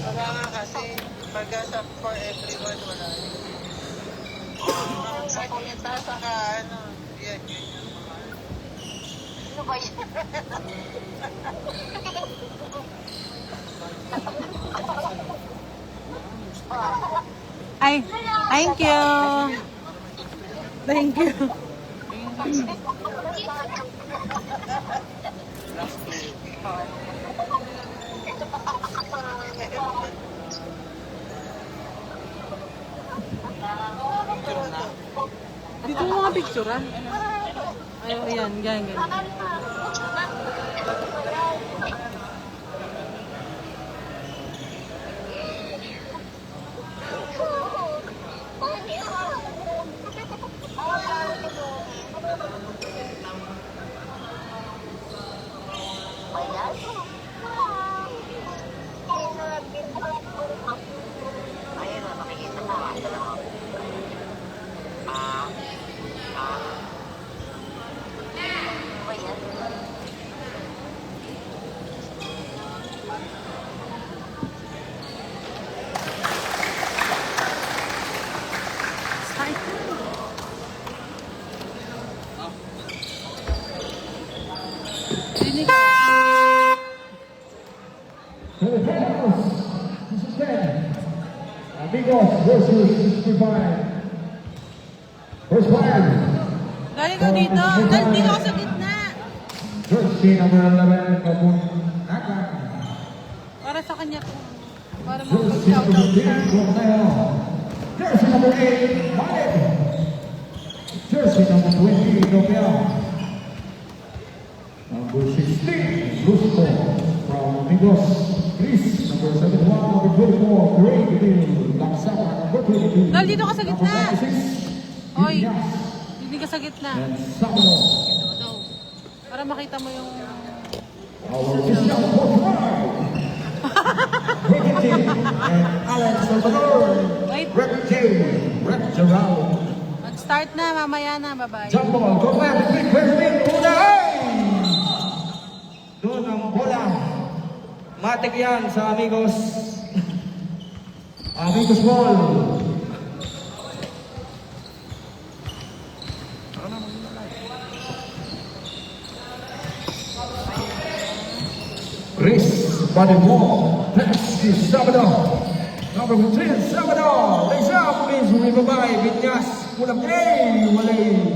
Wala nga kasi, pag-asa for everyone, wala yun. Sa kulita, saka ano, yan, yun yung mga... Ano ba yun? Ay, thank you. Thank you. Dito mo mga picture, ah. Ay, ayan, ganyan. Ayun, makikita mo. Ba yan? Filipinos, this is Ben. Amigos versus 65. First fire. Galing ko dito. Dito ako sa gitna. Jersey number 11, Kabundagan. Para sa kanya po. Para Jersey number mag-shoutout 15, siya. Romeo. Jersey number 8, Malik. Jersey number 20, Romeo. Number 16, Rusco from Amigos. Chris, number 71, number 24, Great Deal. Laksana, number 22. Dito ka sa gitna. Number 96, Oy, Ilyas. hindi ka sa gitna. And Samuel. Para makita mo yung... Our official fourth round. Ricky T. and Alan Salvador. Wait, Ricky J. Rick Gerald. mag-start na. Mamaya na. Bye-bye. Jump ball. Go back. Quick, quick, quick. Bola. Doon ang bola. Matik yan sa Amigos. Amigos ball. Chris Badimore, pass to Salvador. Number 10, Salvador. Lays up, means Ribabay, Vinyas, pulang A, Malay.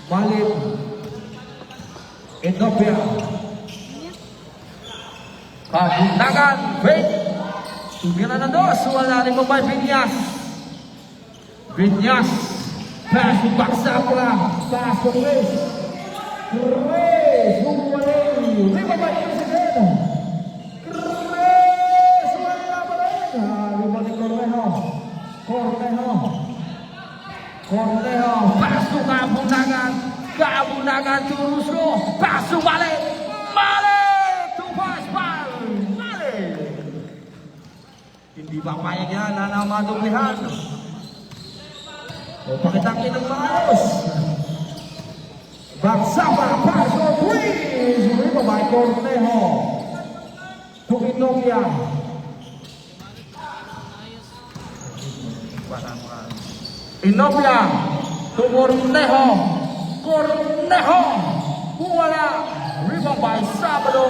Malit. Ethiopia. Kabundagan, fake. Tumira na dos, wala rin Ribabay, Vinyas. Vinyas, pass to Baksapra, pass to Chris. Chris, Malay. Ribabay, President. Chris, wala pa rin. Ribabay, Cornejo. Cornejo. Cornejo, pass to Kabundagan. Kabundagan to Rusco. Pass to Male. Male to Pascal. Male. Hindi ba payag yan na madublihan? O pakitangin ng maayos. Bagsapa, pass or freeze. Riba by Cornejo. To Inopia. Inopia. To Cornejo. Cornejo. Wala. Riba by Sabado.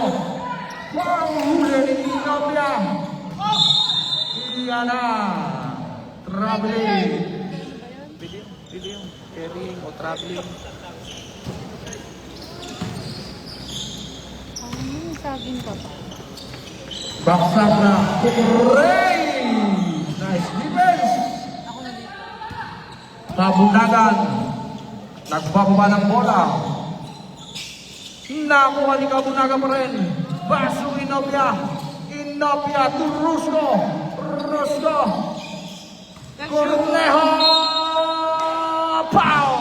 Panghuli ni Inopia. Iyan na. Traveling. Video, carrying o traveling. Ang saging ka pa. Baksapra. Ray. Nice defense. Ako na dito. Kabundagan. Nagbababa ng bola. Nakuha ni Kabundagan pa rin. Baso Inopia. Inopia to Rusco. Rusco. Cornejo. Pow.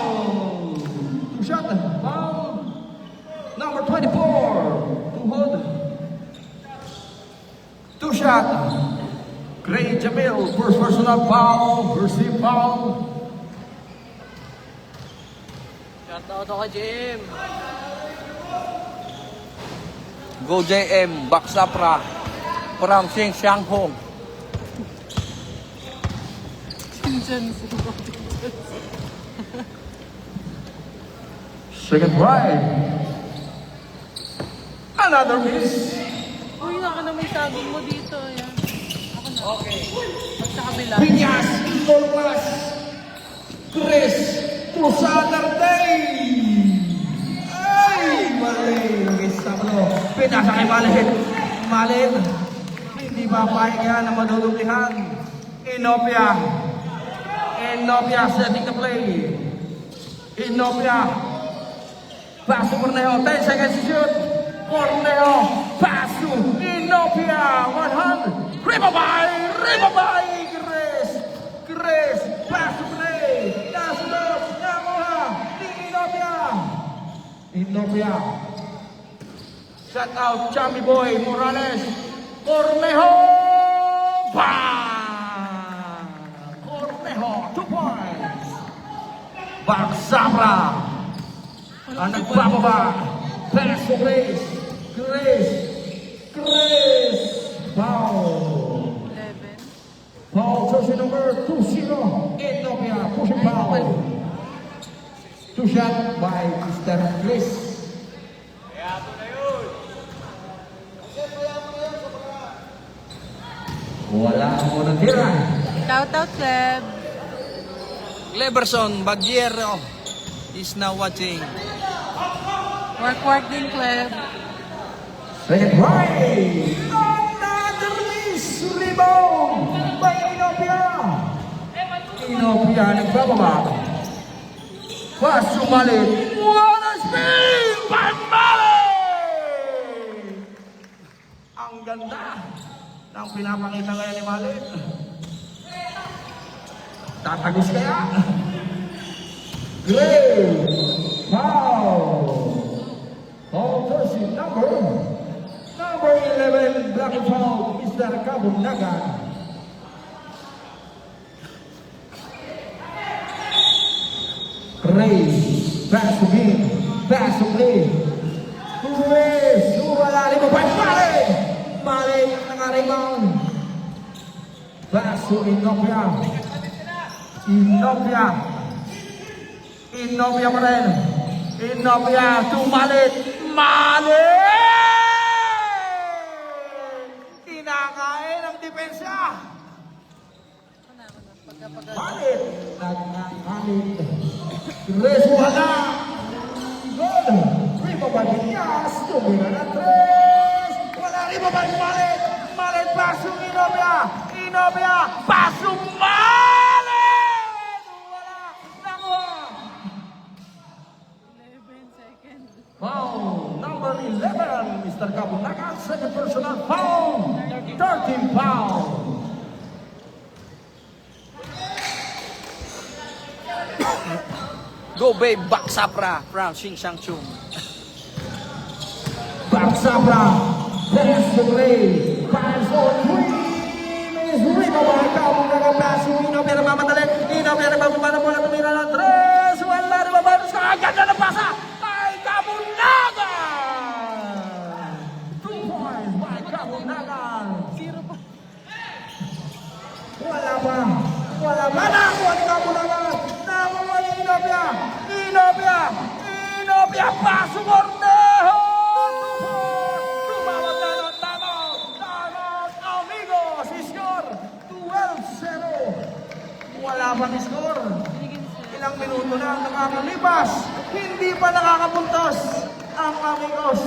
Two shot. Foul. Number 24. Two hood. Two shot. Gray Jamil. First personal foul. First team foul. Shoutout ako, Jim. Go JM, Baksapra, from Sing Siang Home. Second right. Another miss. Uy, naka na may saging mo dito. Ayan. Ako na. Okay. At sa kabila. Piñas, Dolmas, Chris, Tusanarte. Ay, mali. Isablo. Pinasa kay Malin. Malin. Hindi ba pahinga na madudublihan? Inopia. Inopia setting the play. Inopia. Pass to Cornejo. 10 seconds to shoot. Cornejo. Pass to Inopia. 100. Ribabay. Chris. Chris. Pass to play. Nasunod. Nakuha. Ni Inopia. Inopia. Shut out. Chami Boy. Morales. Cornejo. Bang. Cornejo. 2 points. Baksapra. Ang nagbababa. Pass to Chris. Foul. 11. Foul jersey number 20. Ethiopia pushing foul. 2 shot by Mr. Chris. Wala mo na tira. Shout out, Seb. Cleberson Bagiero is now watching. Work din, Cleb. Second right. Another miss. Rebound by Ethiopia. Ethiopia nagbababa. Pass to Malik. What a spin by Malik! Ang ganda ng pinapakita ngayon ni Malik. Tatagos kaya? Great! Foul! Foul jersey number 11, black and foul, Mr. Kabundagan. Ray, pass to him, pass to play. Ruiz, wala rin mo pa, Mali ang naka-rebound. Pass to Inopia. Inopia pa rin. Inopia to Malit. Kinakain ang depensa. Malit. Nagkakalit. Chris wala. Good. Riba ba Piñas? Tumira na 3. Wala riba ba Malit? Malit paso Inopia. Paso Malit. Wala. Nakuha. 11 seconds. Foul number 11, Mr. Kabundagan, second personal foul, 13 foul. Go Babe, Baksapra, from Sing Siang Chung. Baksapra, pass to play, pass on 3, is rebound, Kabundagan pass to Inopia na mamadali, Inopia na bababa bola, tumira ng 3, wala na bababa, sa agad na pasa, ay Kabundagan! 2 points by Kabundagan. 0 pa. Wala pa. Nakuha ni Kabundagan. Nakuha ni Inopia. Paso Cornejo. Tumawag na ng tanong. Amigos. Score 12-0. Wala pang score. Ilang minuto na ang nakakalipas. Hindi pa nakakapuntos ang Amigos.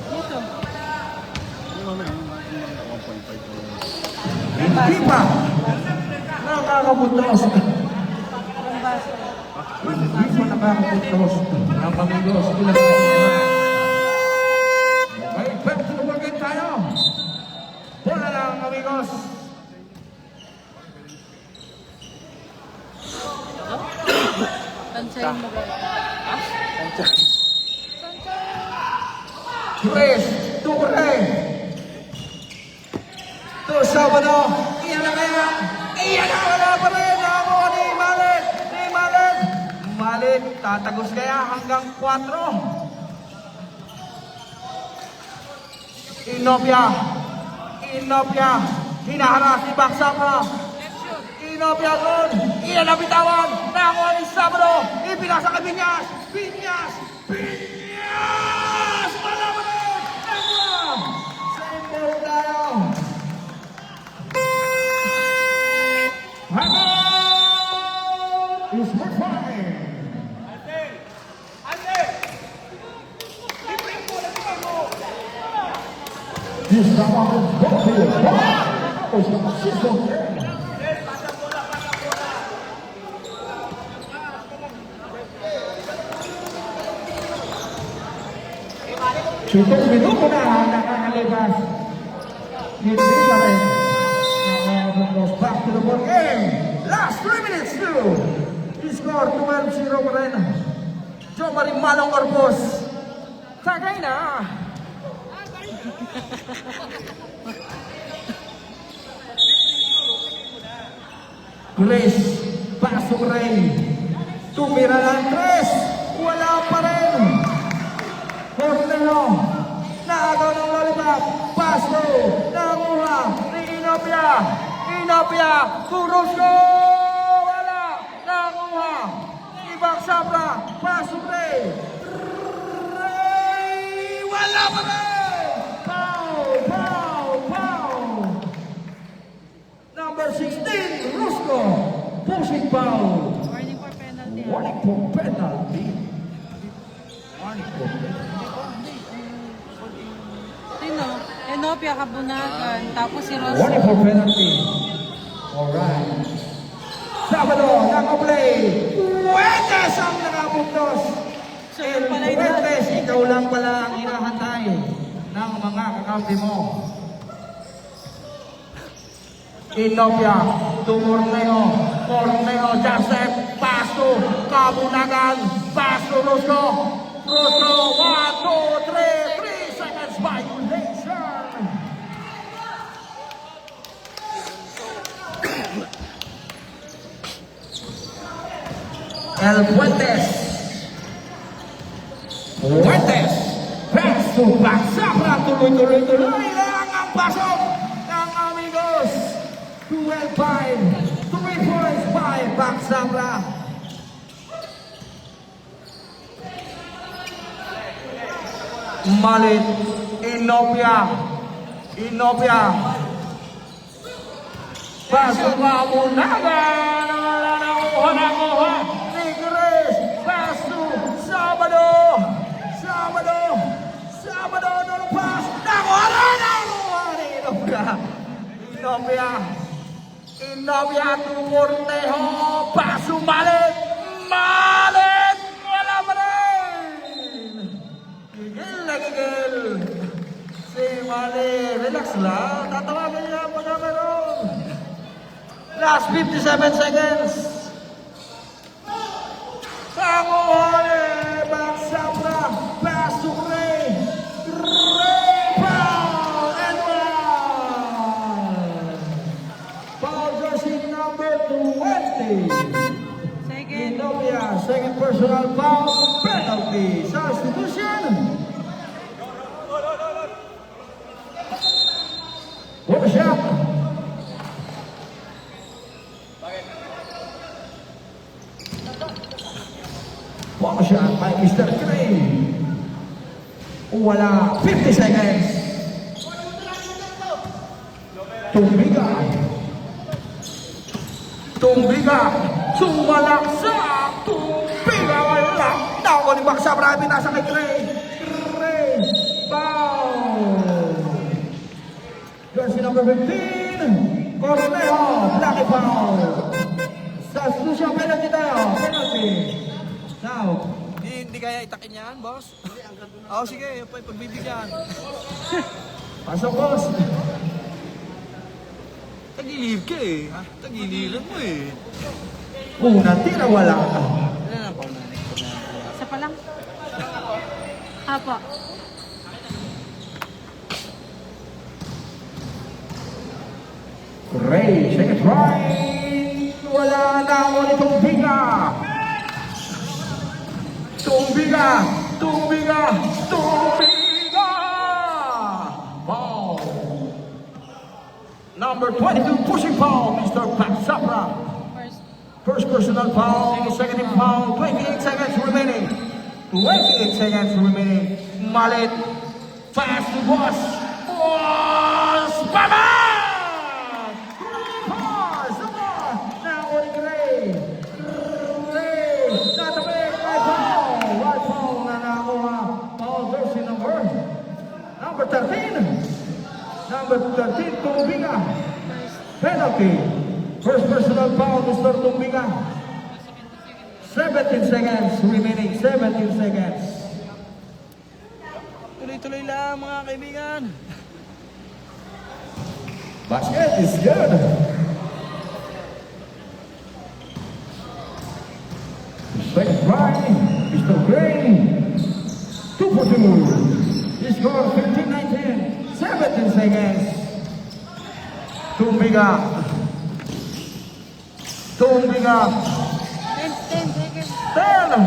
Dito. Hindi pa nakakapuntos. Ang baso. Hindi pa nakakapuntos ang Amigos. Ilang minuto na. Okay, back to the game tayo. Bola lang, Amigos. Tansayin mo ba? Chris, Tukre. To Sabado. Iyan na kaya. Iyan na wala pa rin. Ako ni Malit. Malit. Tatagos kaya hanggang 4. Inopia. Hinaharas ni Baksapra. Inopia doon. Iyan ang bitawan. Nanguha ni Sabado. Ipinasa kay Binyas. Wala ba rin? Nanguha. Simple tayo. Hanggang is for fire. This is our goal. Wow! Pitong minuto na nakakalipas. Hindi pa rin. Goes back to the ball game. Last 3 minutes to. He scored 12-0 pa rin. Jo Marie Malong Orbos. Tagay na. Grace, pasok rin. Tumira ng 3. Wala pa rin. Corneo, naagaw ng lollipop. Paso, nakuha ni Inopia, Kuros ko! Wala, nakuha. Ibang Sabra, pasok rin. Wala pa rin. Foul. Number 16, Rusco. Pushing foul. Warning for penalty. Warning for penalty. Sino? Enopia Kabunagan. Tapos si Warning Rosco. for penalty. Alright. Sabado, nakaplay. Fuentes ang nakapugtos. Siya yung pala yun. Fuentes, ikaw lang pala ang hinahantay ng mga kakampi mo. Inopia, Corneo, Joseph, Pasto, Kabunagan, Pasto, Rosco, 1, 2, 3 seconds violation. El Fuentes, Pasto, Baksapra, tuloy lang ang pasok ng amigos. 12-5, 3 points by Baksapra. Malit, Inopia. Pasok Kabunagan. Nakuha ni Grace. Paso, Sabado. Nung pass. Nakuha ni Inopia to Cortejo. Paso, Malit. Wala pa rin. Gigil. Si Malit. Relax lang. Tatawagan niya pagka meron. Last 57 seconds. Panguhuli. Baksapra. Pasok Ray. Foul. And one. Foul jersey number 20. Second. Inopia, second personal foul, penalty. Substitution. What a shot. What a shot by Mr. Gray. Wala, 50 seconds. Tumbiga. Sumalaksak. Tumbiga. Wala. Nakuha ni Baksapra. Pinasa kay Gray. Foul. Jersey number 15. Corneo. Blacky foul. Substitution penalty tayo. Penalty. Now. Hindi kaya itakin yan, boss? Oo, sige, pagbibigyan. Pasok, boss. Tagilid ka eh. Tagiliran mo eh. Una, tira, wala. Ano na pa na? Isa pa lang. Apo. Ray, second try. Wala na ako nitong biga. Tumbiga, Tumbiga, Tumbiga! Foul. Number 22, pushing foul, Mr. Pat Sapra. First personal foul, second team foul, 28 seconds remaining. 28 seconds remaining. Malit, fast to boss. Boss, baba! Pass, now on Gray. Gray, not a big right foul. Right foul na nakuha. Foul jersey number 13. Number 13, Tumbiga. Penalty. First personal foul, Mr. Tumbiga. 17 seconds remaining. 17 seconds. Tuloy-tuloy lang mga kaibigan. Basket is good. Second try, Mr. Gray. 2 for 2. He scored 15-19. 17 seconds. Tumbiga. Tumbiga. 10 seconds. 10.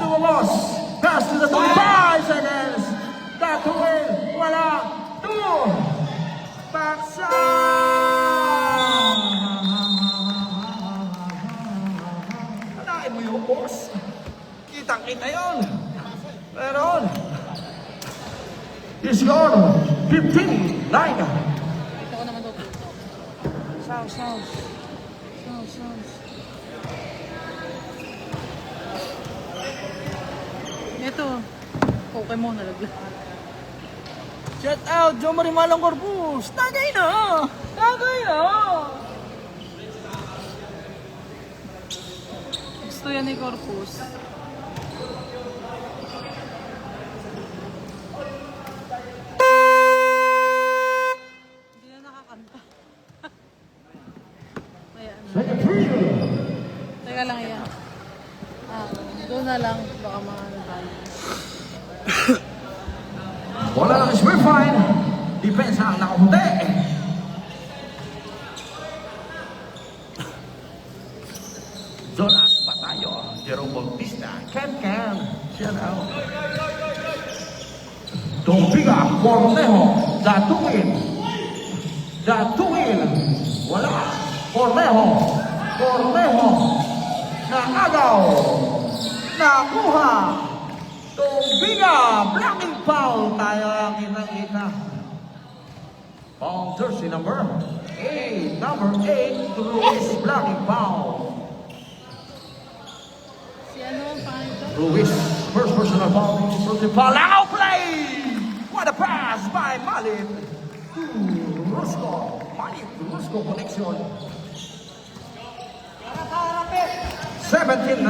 To a loss. Pass to the 25 seconds. That to win. Wala. 2. Baksa. Kanain mo yung boss. Kitang-kita yun. Meron. He scored 15-9. Ito ko naman to. Sounds. Ito. Pokemon nalaglag. Shout out, John Marie Malong Corpus. Tagay na! Gusto yan ni Corpus. Hindi na nakakanta. Ayan. Second free. Teka lang yan. Doon na lang. Baka mga tayo. Wala lang is fine. Depensa ang nakapunti. Jonas Batayo, Jerome Bautista, Ken. Shout out. Tumbiga, Cornejo, Datuin. Wala. Cornejo. Naagaw. Nakuha. Tumbiga, blocking foul. Tayo ang kita. Foul jersey number 8. Number 8, Ruiz, blocking foul. Si ano ang pangalan? Ruiz, first personal foul. Langaw play! What a pass by Malin to Rusco. Rusco connection. 17-9.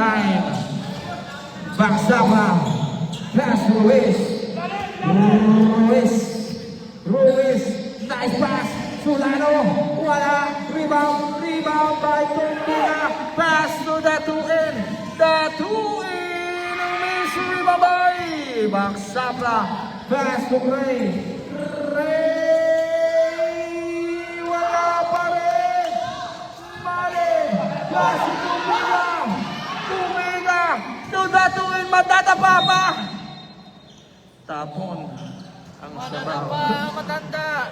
Baksama. Pass Ruiz. Nice pass. Solano. Wala. Rebound by Tumbiga. Pass to Datuin. Miss rebound by Baksama. Pass to Gray. Wala pa rin. Mali. Pass to Tumbiga. To Datuin. Matatapa pa. Tapon ang sabaw. Matanda.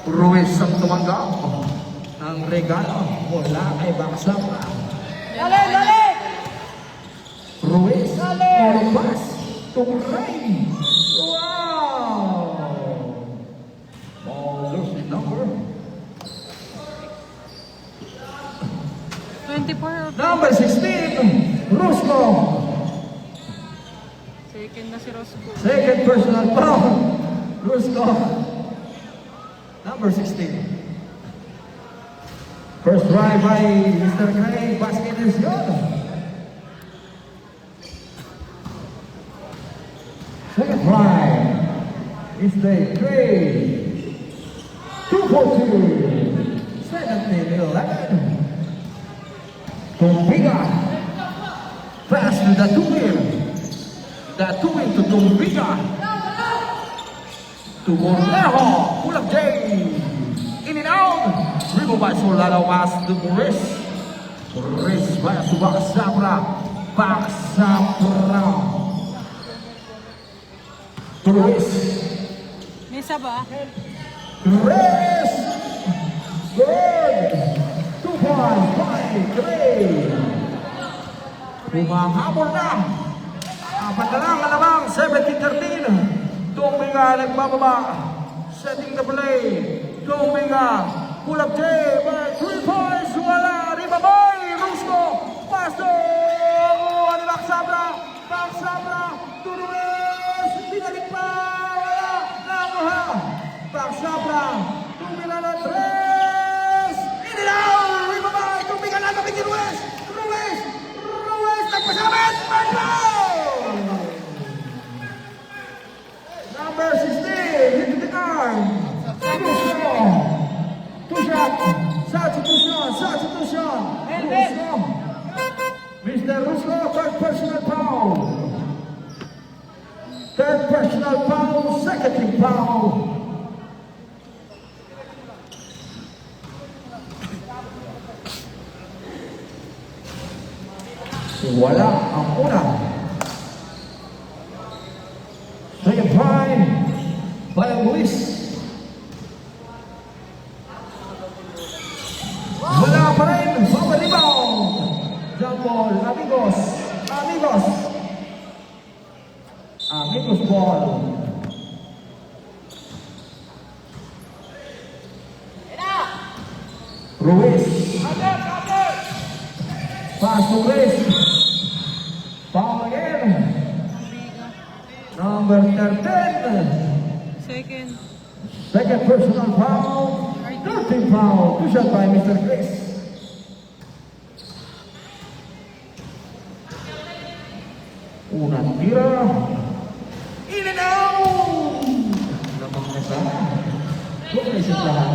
Ruiz ang tumanggap ng regalo mula kay Baksama. Dali! Ruiz, Corpus, Turay. Wow! Ball jersey number 24. number 16, Rusco. Second na si Rosco. Second personal foul, Rusco. Number 16. First try by Mr. Gray. Basket is good. Second try. Mr. Gray. 2 for 2. 17-11. Tumbiga. Pass to Datuin. Datuin to Tumbiga. To Cornejo. Full of J. In and out. Dribble by Solano. Pass to Ruiz. Ruiz back to Baksabra. Baksabra. Ruiz. May isa ba? Ruiz. Good. 2 points by Gray. Humahabol na. Apat na lang malamang. 17-13. Tuminga nagbababa. Setting the play. Tuminga. Pull up J by 3 points. Wala. Ribaboy. Rusco. Paso. Ano Baksabra. Baksabra. Turues. Binalik pa. Wala. Nakuha. Baksabra. Tuminga na 3. Inilaw. Ribaboy. Tuminga na. Kapit si Ruiz. Ruiz. Ruiz. Nagpasabit. Manlow. Number 16. Hit the arm. Substitution. Mr. Rusco, third personal foul. Third personal foul, second team foul. Wala ang una. Second point by Luis. Wala pa rin, power rebound. Jump ball, amigos. Amigos ball. Ruiz. Pass to Ruiz. Foul again. Number 13. Second. Second personal foul. 13 foul. 2 shot by Mr. Chris. Unang tira. In and out! Lamang na sa. Bukaisin lahat.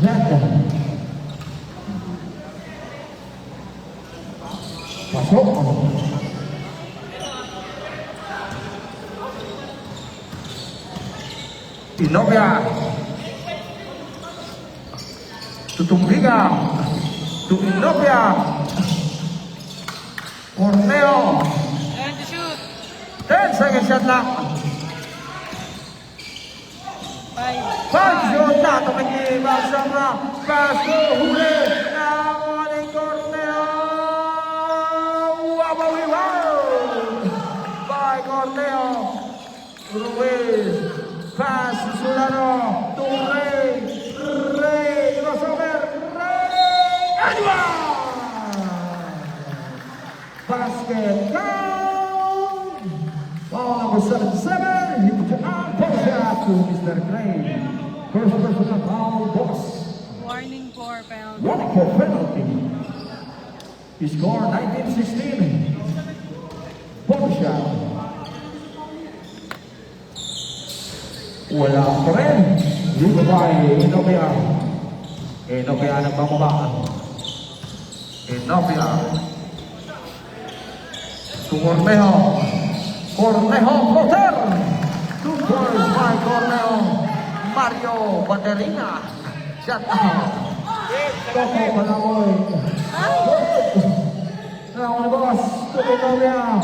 Zaka. Pasok. Inopia. Tutumbiga. To Inopia. Corneo. And to shoot. 10 second shot lang. 5. Pag-shot na. Tumingin. Baksabra. Paso. Huli. Nakuha ni Corneo. Wabawiwaw. By Corneo. Ruiz. Pass. Solano. To Ray. Ray. Crossover. Ray. Adwa. Basket count. Ball number 77. Hit the arm. Push shot to Mr. Gray. First personal foul. Boss. Warning for penalty. One for penalty. He scored 19-16. Push shot. Wala pa rin. Dito by Inopia. Inopia nagbababa. Inopia. To Cornejo. Cornejo floater. 2 points by Cornejo. Mario Baterina. Shut out. Toko Palamoy. Now on the boss. To Inopia.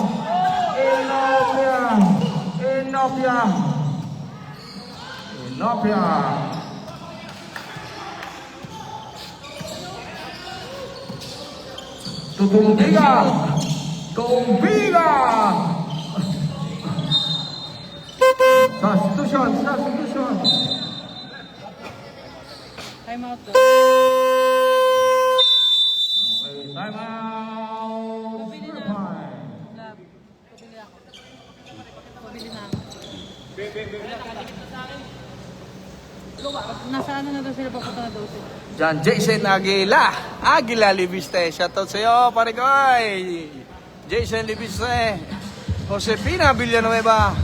Inopia. To Tumbiga. Substitution. Time out daw. Okay, time out. Pabili na. Lab. Pabili ako. Pabili na ako. Nasa ano na daw sila, papunta na daw sila. John Jason Aguila Libiste. Shoutout sa'yo, pare ko. Jason Libiste. Josefina Villanueva.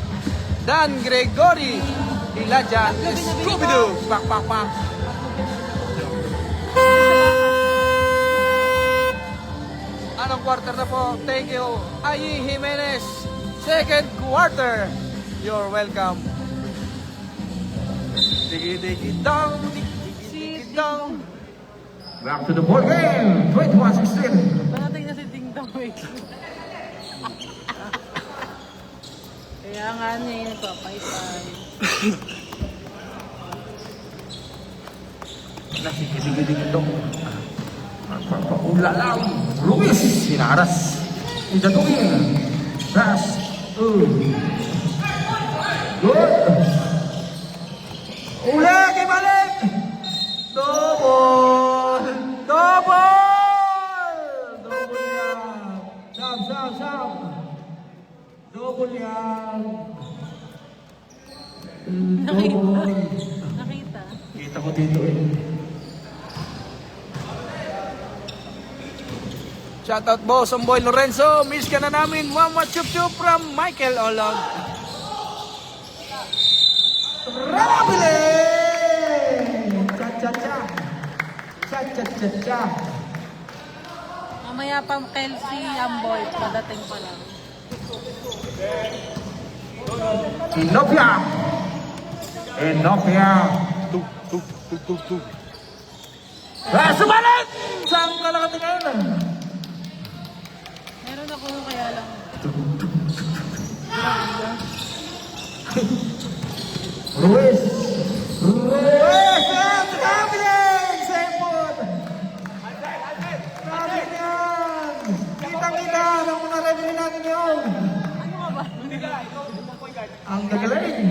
Dan Gregory. Ilajan Scooby-Doo. Pak. Anong quarter na po? Thank you. Ayi Jimenez. Second quarter. You're welcome. Digi-digi-dong. Si Back to the ball game. 21-16. Parating na si Ding Dong eh. Kaya nga niya yung nagpapaypay. Nasikisigiding ito. Magpapaulalang. Luis, sinaras. Idatuin. Pass. Good. Uli, kibalik. Double. Double. Double yan. Sab. Double yan. Double. Nakita? Kita ko dito eh. Shoutout boss, ang boy Lorenzo. Miss ka na namin. Mama chup chup from Michael Olong. Rabile! Cha-cha-cha. Cha-cha-cha-cha. Mamaya pa Kelsey Amboy, padating pa lang. Inopia. Sumalit! Saan ka nakatingin? Meron ako kaya lang. Ruiz! Traveling! Sempon! Traveling! Kitang-kita ng mga revenue natin yun! Ang gagaling!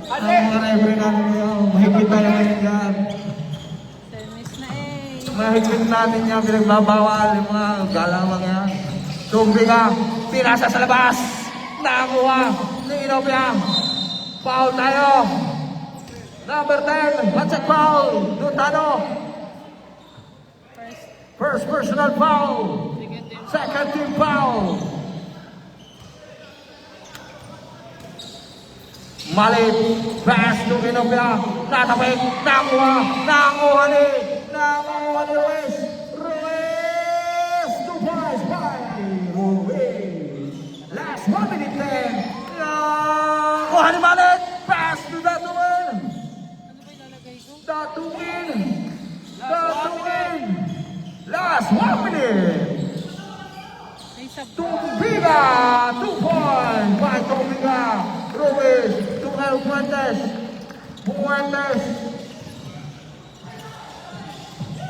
Ang mga revenue natin yun! Mahigpit tayo ngayon yan! Tennis na eh. Mahigpit natin yan! Pinagbabawal yung mga galawang yan! Tugbi ka! Pinasa sa labas! Nakakuha! Ninopia! Foul tayo! Number 10, Hatchet foul! Nutano! First personal foul! Second team foul! Malit! Pass nung Inopia! Natapit! Nakuha ni Ruiz! Ruiz! 2 points by Ruiz! Last 1 minute 10! Nakuha ni Malit! Pass to Datuin! Datuin! Last 1 minute! May sub. Tubiga! 2 points by Tubiga! Ruiz! Tugal Fuentes!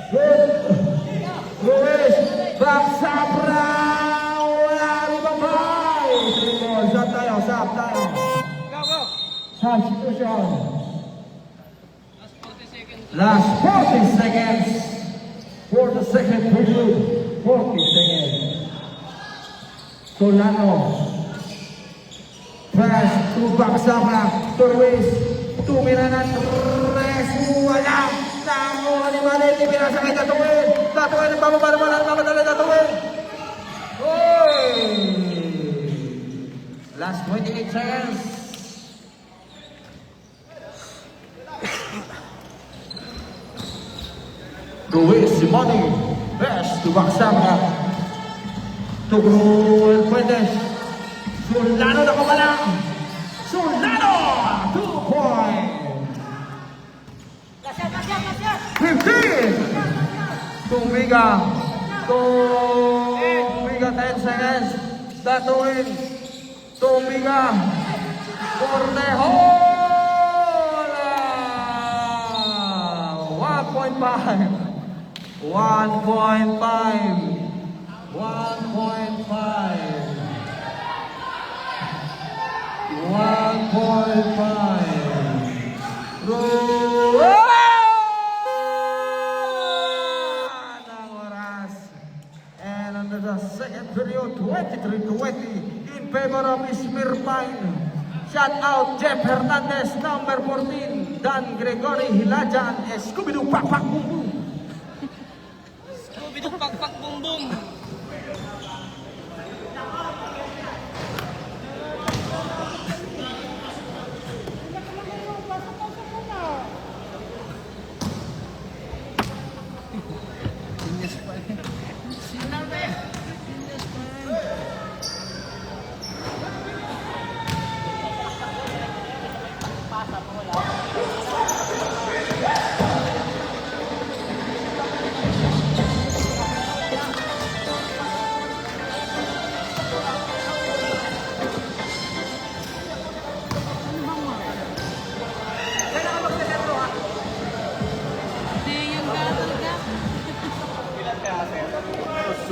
Good! Ruiz! Baksabra! Wala ni Babay! Sab tayo! Substitution! Last 40 seconds for the second period. 40 seconds. Solano. Pass to Baksabra. To Ruiz. Tumiranan. Wala. Nakuha ni Manetti. Pinasakay Datuin. Datuin ang bababala. Datuin. Oy! Last 28 seconds. Ruiz, Simone, pass to Baksabra. To Fuentes. Solano na kumalang. Solano! 2 points. 15. Tumiga 10 seconds. Datuin. Tumiga. Cornejola. 1.5. 1.5. 1.5. 1.5. Ang oras. And under the second period, 23-20 in favor of Ismir Pine. Shout out Jeff Hernandez, number 14. Dan Gregory Hilajan, Scooby-Doo Pak Pak Boom Boom. Scooby-Doo pak pak boom boom.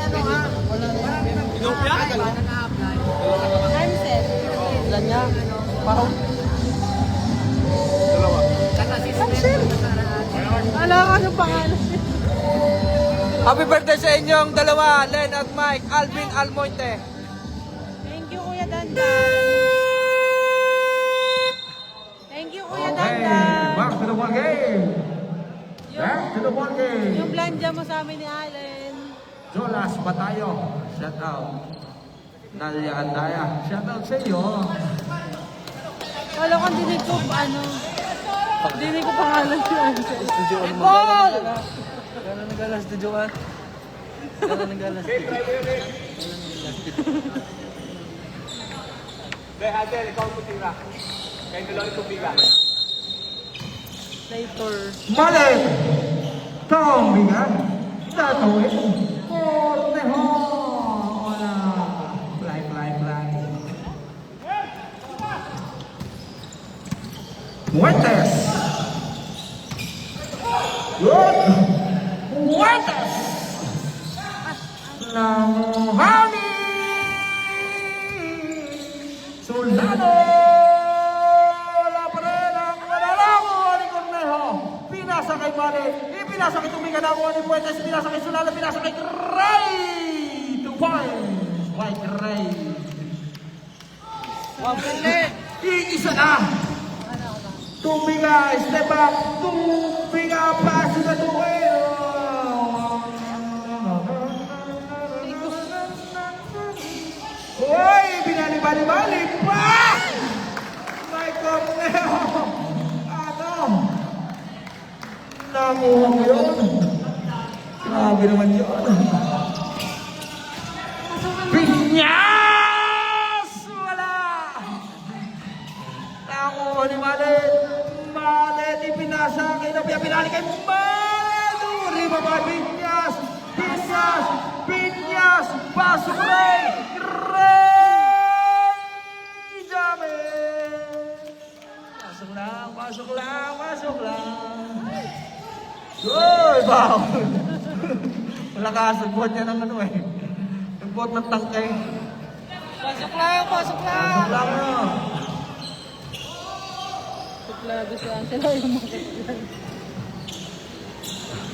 ano ha? Time set. Ilan niya? Parang Alam ka ng pangalan. happy birthday sa inyong dalawa, Len at Mike, Alvin Almointe. Thank you, Kuya Dandan. Thank you, Kuya Okay, Dandan. back to the ball game. Back to the ball game. Yung blanja mo sa amin ni Allen. Jolas Batayo, shout out. Nalia Andaya, shout out sa iyo. Wala kang dinig ko, ano. Dinig ko pangalan si Ansel. Ball! Gano'n nagalas na Joan? Gano'n nagalas na Later. Mali! Tombingan. Tatuin. Cornejo. Wala. Fly, fly, fly. Fuentes. Good. Fuentes. Nanguhani. Solano. Wala pa rin ang malalago ni Cornejo. Pinasa kay Mali. Pinasa kay Tumigan ako ni Fuentes. Pinasa kay Solano. Pinasa kay Ray. 2 points. Mike Ray. Iisa na. Tumiga, step back. Tumiga, pass to the duel. Hoy, binali-bali-bali pa! My Cornejo! Ano? Nanguha mo yun? Grabe naman yun. Pinyas! Wala! Nanguha ni Malet. Malet, ipinasa kay Nobia. Pinali kay Malet! Uri ba ba? Pinyas! Pinyas! Pinyas! Pasok Ray! Ray! Dami! Pasok lang, pasok lang, pasok lang. Uy, wow! Malakas, nagbuhat niya ng ano eh. Nagbuhat ng tangkay. Pasok lang, pasok lang! Pasok lang na. Tuklado si Ansel. Ayaw mo kailan.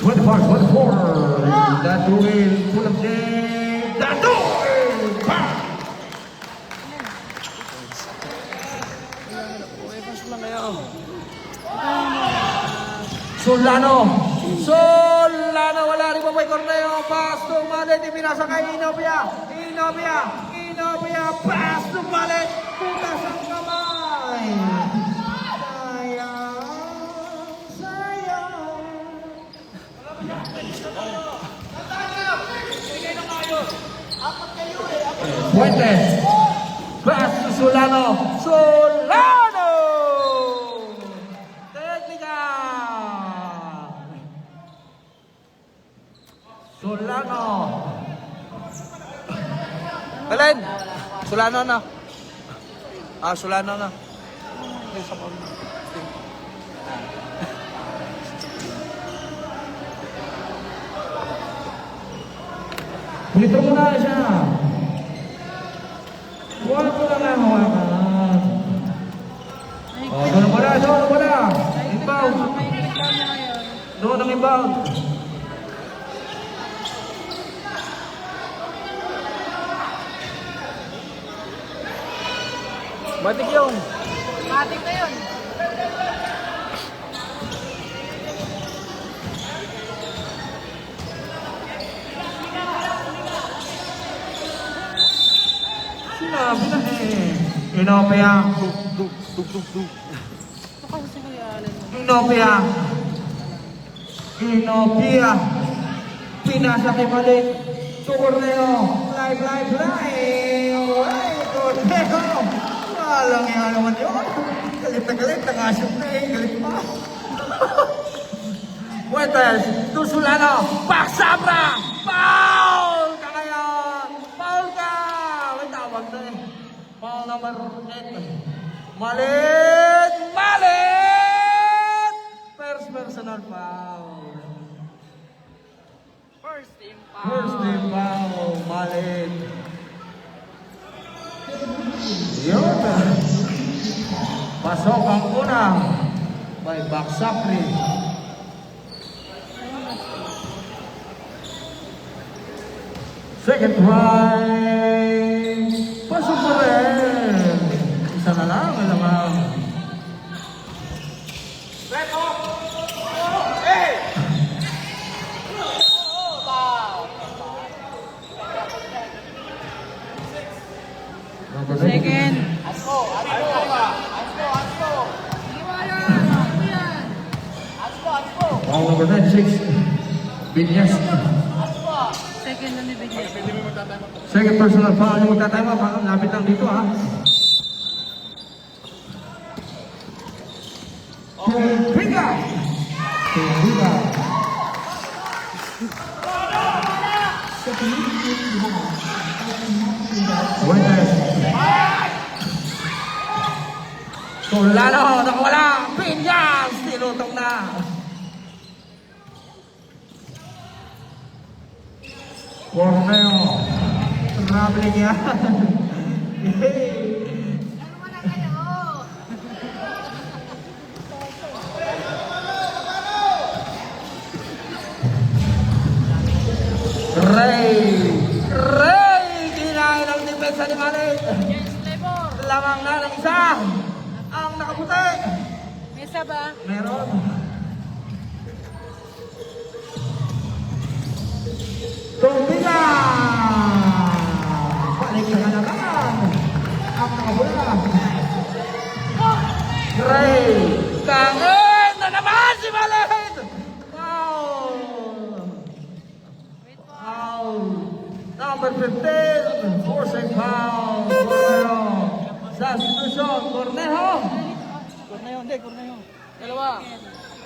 25-24. That duel, full of game. That duel! Bang! Okay, pasok lang kayo. Solano! Solano! Wala rin pa may Corneo. Pass to Malet. Ipinasa kay Inobia. Inobia! Inobia! Pass to Malet. Putas ang kamay. Sayang. Sayang. Fuentes. Pass to Solano. Solano! Solano. Alin? Solano na. Solano na. Dito muna siya. Huwag ko na nga hawakan. Doon muna, doon muna. Inbound. May reklamo na ngayon. Doon ang inbound. Batik yun. Matik na yun. Sinabi na eh. Inopia. Ito kasi si Kuya Allen mo. Inopia. Inopia. Pinasa kay balik. Corneo. Live. Ay, Corneo. Walang yung naman yun. Galit na kasip na eh. Galit pa. Fuentes. Tusulano. Paksabra. Foul ka ngayon. Foul ka. May tawag na eh. Foul number 8. Malit. First personal foul. First team pa. First team foul. Malit. Yun. Pasok ang una. By Baksapri. Second try. Pasok pa rin. Isa na lang. May lamang. Second. Foul number 96. Binyas. Second na ni Bigyan. Second personal foul yung magtatime up. Lapit lang dito ha. Pinga! Fuentes. Solano, nakawala. Pinyas, tinutong na. Corneo. Traveling yan. Ray! Kinain ang depensa ni Malit. Lamang na ng isa. Ang nakaputi. May isa ba? Meron. Tumbila! Balik na naman. Ang nakabula. Ray! Kangin na naman si Malit! Foul! Foul! Number 15, forcing foul. Corneo. Substitution, Cornejo. Corneo. Dalawa.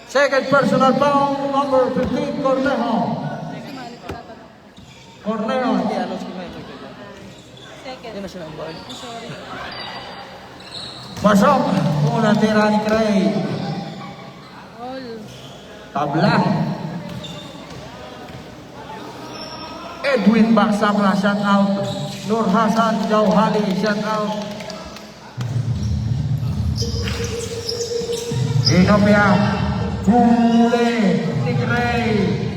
Second personal foul, number 15, Cornejo. Corneo. Second. Hindi na siya nambay. Sorry. Pasok. Unang tira ni Craig. All. Tabla. Edwin Baksabra, shut out. Nur Hasan Jauhali, shut out. Inopia. Huli. Ni Craig.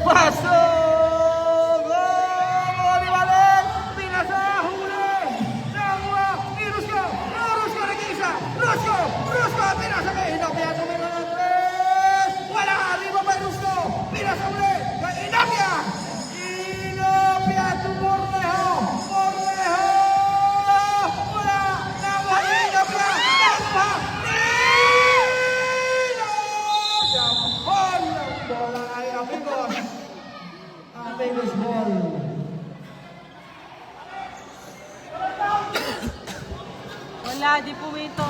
Pasok! Gol ni Malit! Pinasa! Huli! Nakuha! Rusko! Nag-isa! Rusko! Pinasa kay Inopia! Tumira ng tres! Wala! Arriba pa Rusko! Pinasa ulit! Kay Inopia! Inopia to Cornejo! Wala, di pumito.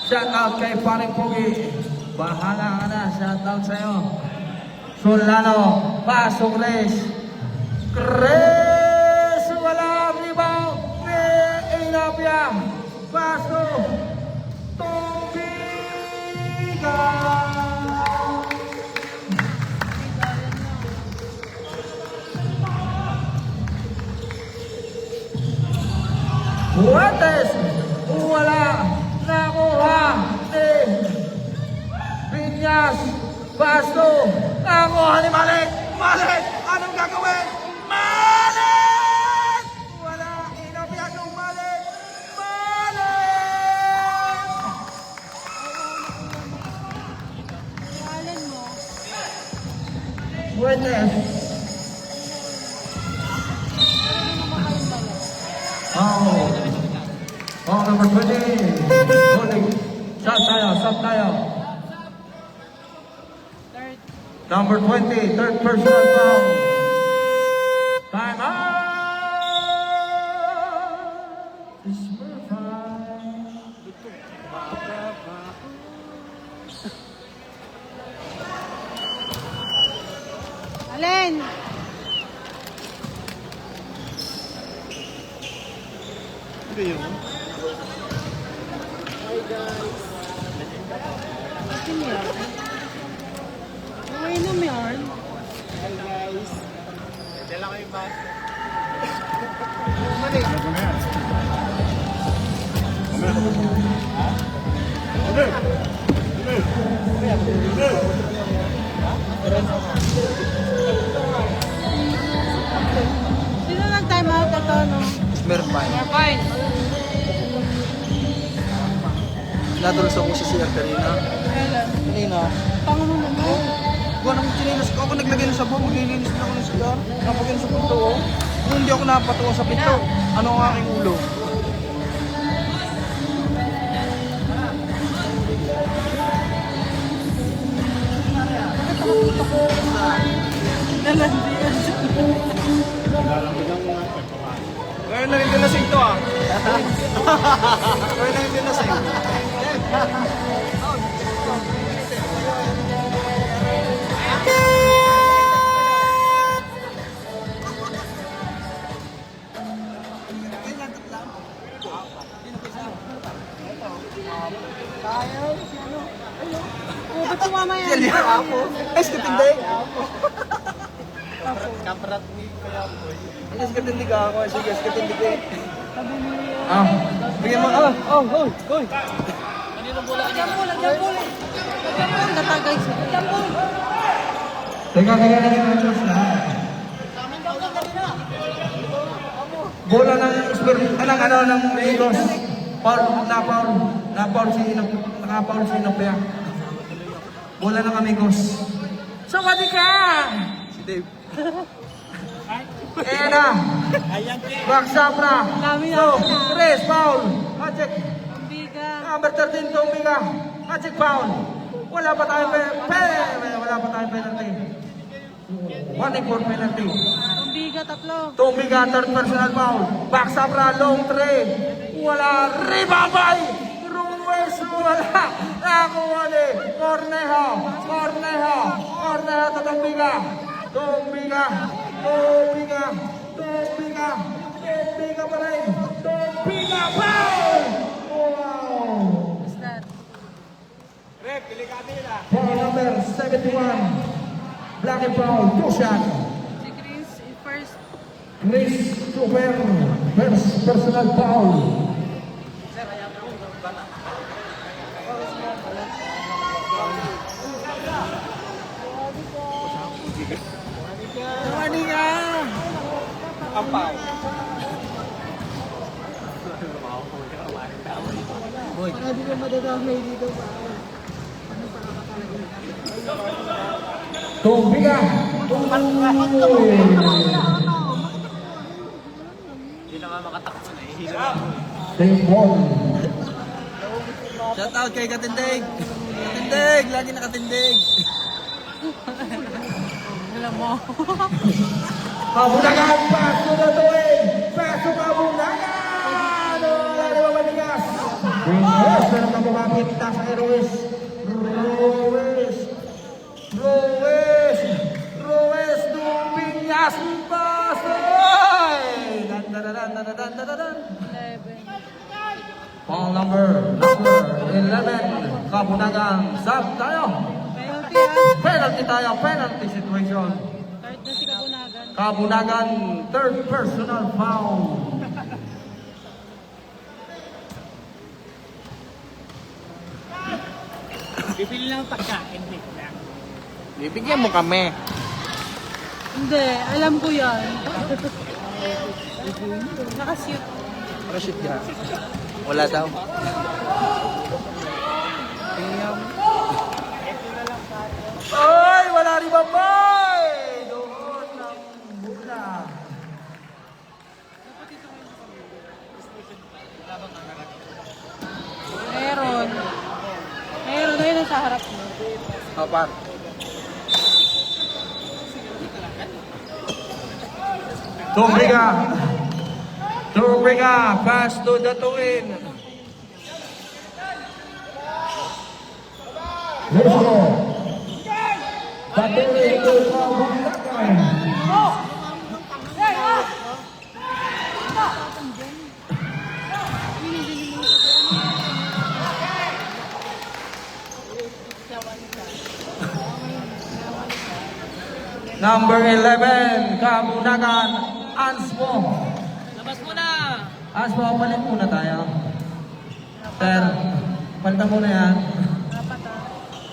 Shout out kay Paring Pogi. Bahala ka na. Shout out sa'yo. Solano. Pasok race. Chris. Wala. Rebound. Inapia. Pasok. Tubiga. Buetes. Wala. Nakuha ni Piñas. Pasto. Nakuha ni Malik. Malik! Anong gagawin? Malik! Wala. Inapya ng Malik. Malik! Alan mo. Buetes. Oh. Oh, number 20. Holding. Shot tayo. Third. Number 20, third personal foul. Time out. It's Alin! Hindi yun. Akin yan. Uminom yan. Ano na yan? Sino lang time out ito, no? Meron pa. More fine. Nadulas ako sa CR kanina. Kailan? Kanina. Pangulo mo. Buwan ng chinilas ko. Ako naglagay ng sabon. Maglilinis na ako ng CR. Napagyan sa pinto. Oh. Kung hindi ako napatuwa sa pinto, ano ang aking ulo? Nalandian siya. Ngayon na rin dinasing to ah. Ngayon na rin dinasing. Oh, ba't tumama yan? Yan yung ako. Ay, skatindig. Ay, skatindig ako. Sige, skatindig eh. Ah, Bigyan mo. Hoy. Lagyan mo. Natagay siya. Lagyan mo. teka, adjust na. Bola ng ng Eagles. Nakapaul si Inopia. Bola ng Amigos. Sumati ka! Si Dave. Ayan na. Bagsapra. So, Chris, foul. Magic. Biga. Number 13, Tumiga. Magic foul. Wala pa tayong penalty. 1-4 penalty. Biga, tatlo. Tumiga, third personal foul. Bagsapra, long three. Wala. Ribabay. Ruiz, wala. Nakuha ni Cornejo to Tumiga. Tumiga pa rin. Tumiga, foul! Wow! What's that? Foul number 71. Black and foul, two shot. Si Chris, first. Chris Super, first personal foul. Mani nga. Ampaw. Boy. Tumiga. Team ball. Shout out kay Katindig. Katindig, lagi nakatindig. Alam mo. Kabundagan, pass to the tuwing. Pass to Kabundagan. Wala na mamatigas. Princess, pero kapumapit na sa Ruiz. Ruiz, Dupiñas, pass. Ay! Dan. 11. Ball number 11. Kabundagan, sub tayo. Penalty yan. Penalty situation. Kahit na si Kabunagan. Kabundagan, third personal foul. Bibili lang pagkain. Wait lang. Bibigyan mo kami. Hindi, alam ko yan. Nakashoot. Rashid ka. Wala daw. Ay, wala rin ba boy? Doon ang bula. Meron. Meron na yun ang sa harap mo. Kapar. Tubriga, pass to the tuin. Let's go. Patuloy to Kabundagan. Number 11, Kabundagan, Anspo. Labas mo na! Anspo, palit muna tayo. Sir, palitan muna yan.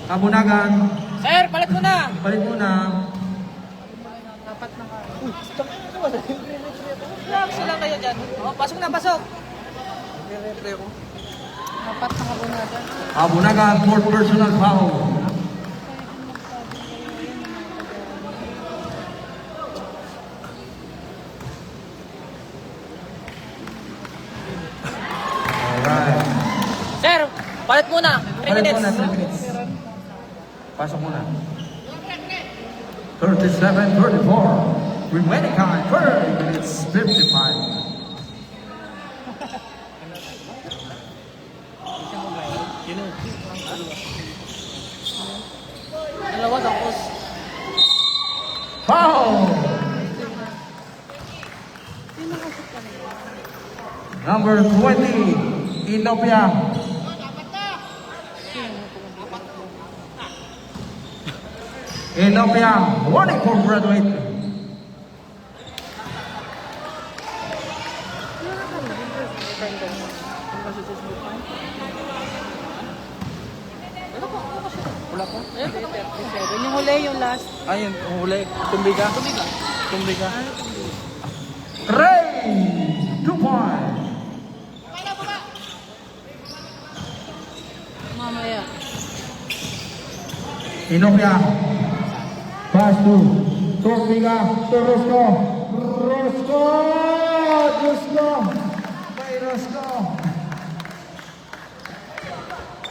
Kabundagan, Sir, palit mo na! palit muna. Dapat na ka. Relax lang kayo dyan. Oh, pasok na, pasok! Dapat na Kabunagan. Kabundagan, fourth personal foul. Alright. Sir, palit muna! 3 Palit minutes. muna, 3 minutes. Pasok muna. 37-34. Remaining time, 30 minutes, 55. Dalawa tapos. Foul! Number 20, Ethiopia. Ethiopia, warning for graduate. Wala pa? Ayun, 37. Yung huli, yung last. Ayun, huli. Tumbiga. Tumbiga. Ray, 2 points. Mamaya. Ethiopia. Pass to Torbiga, to Rosco. May Rosco.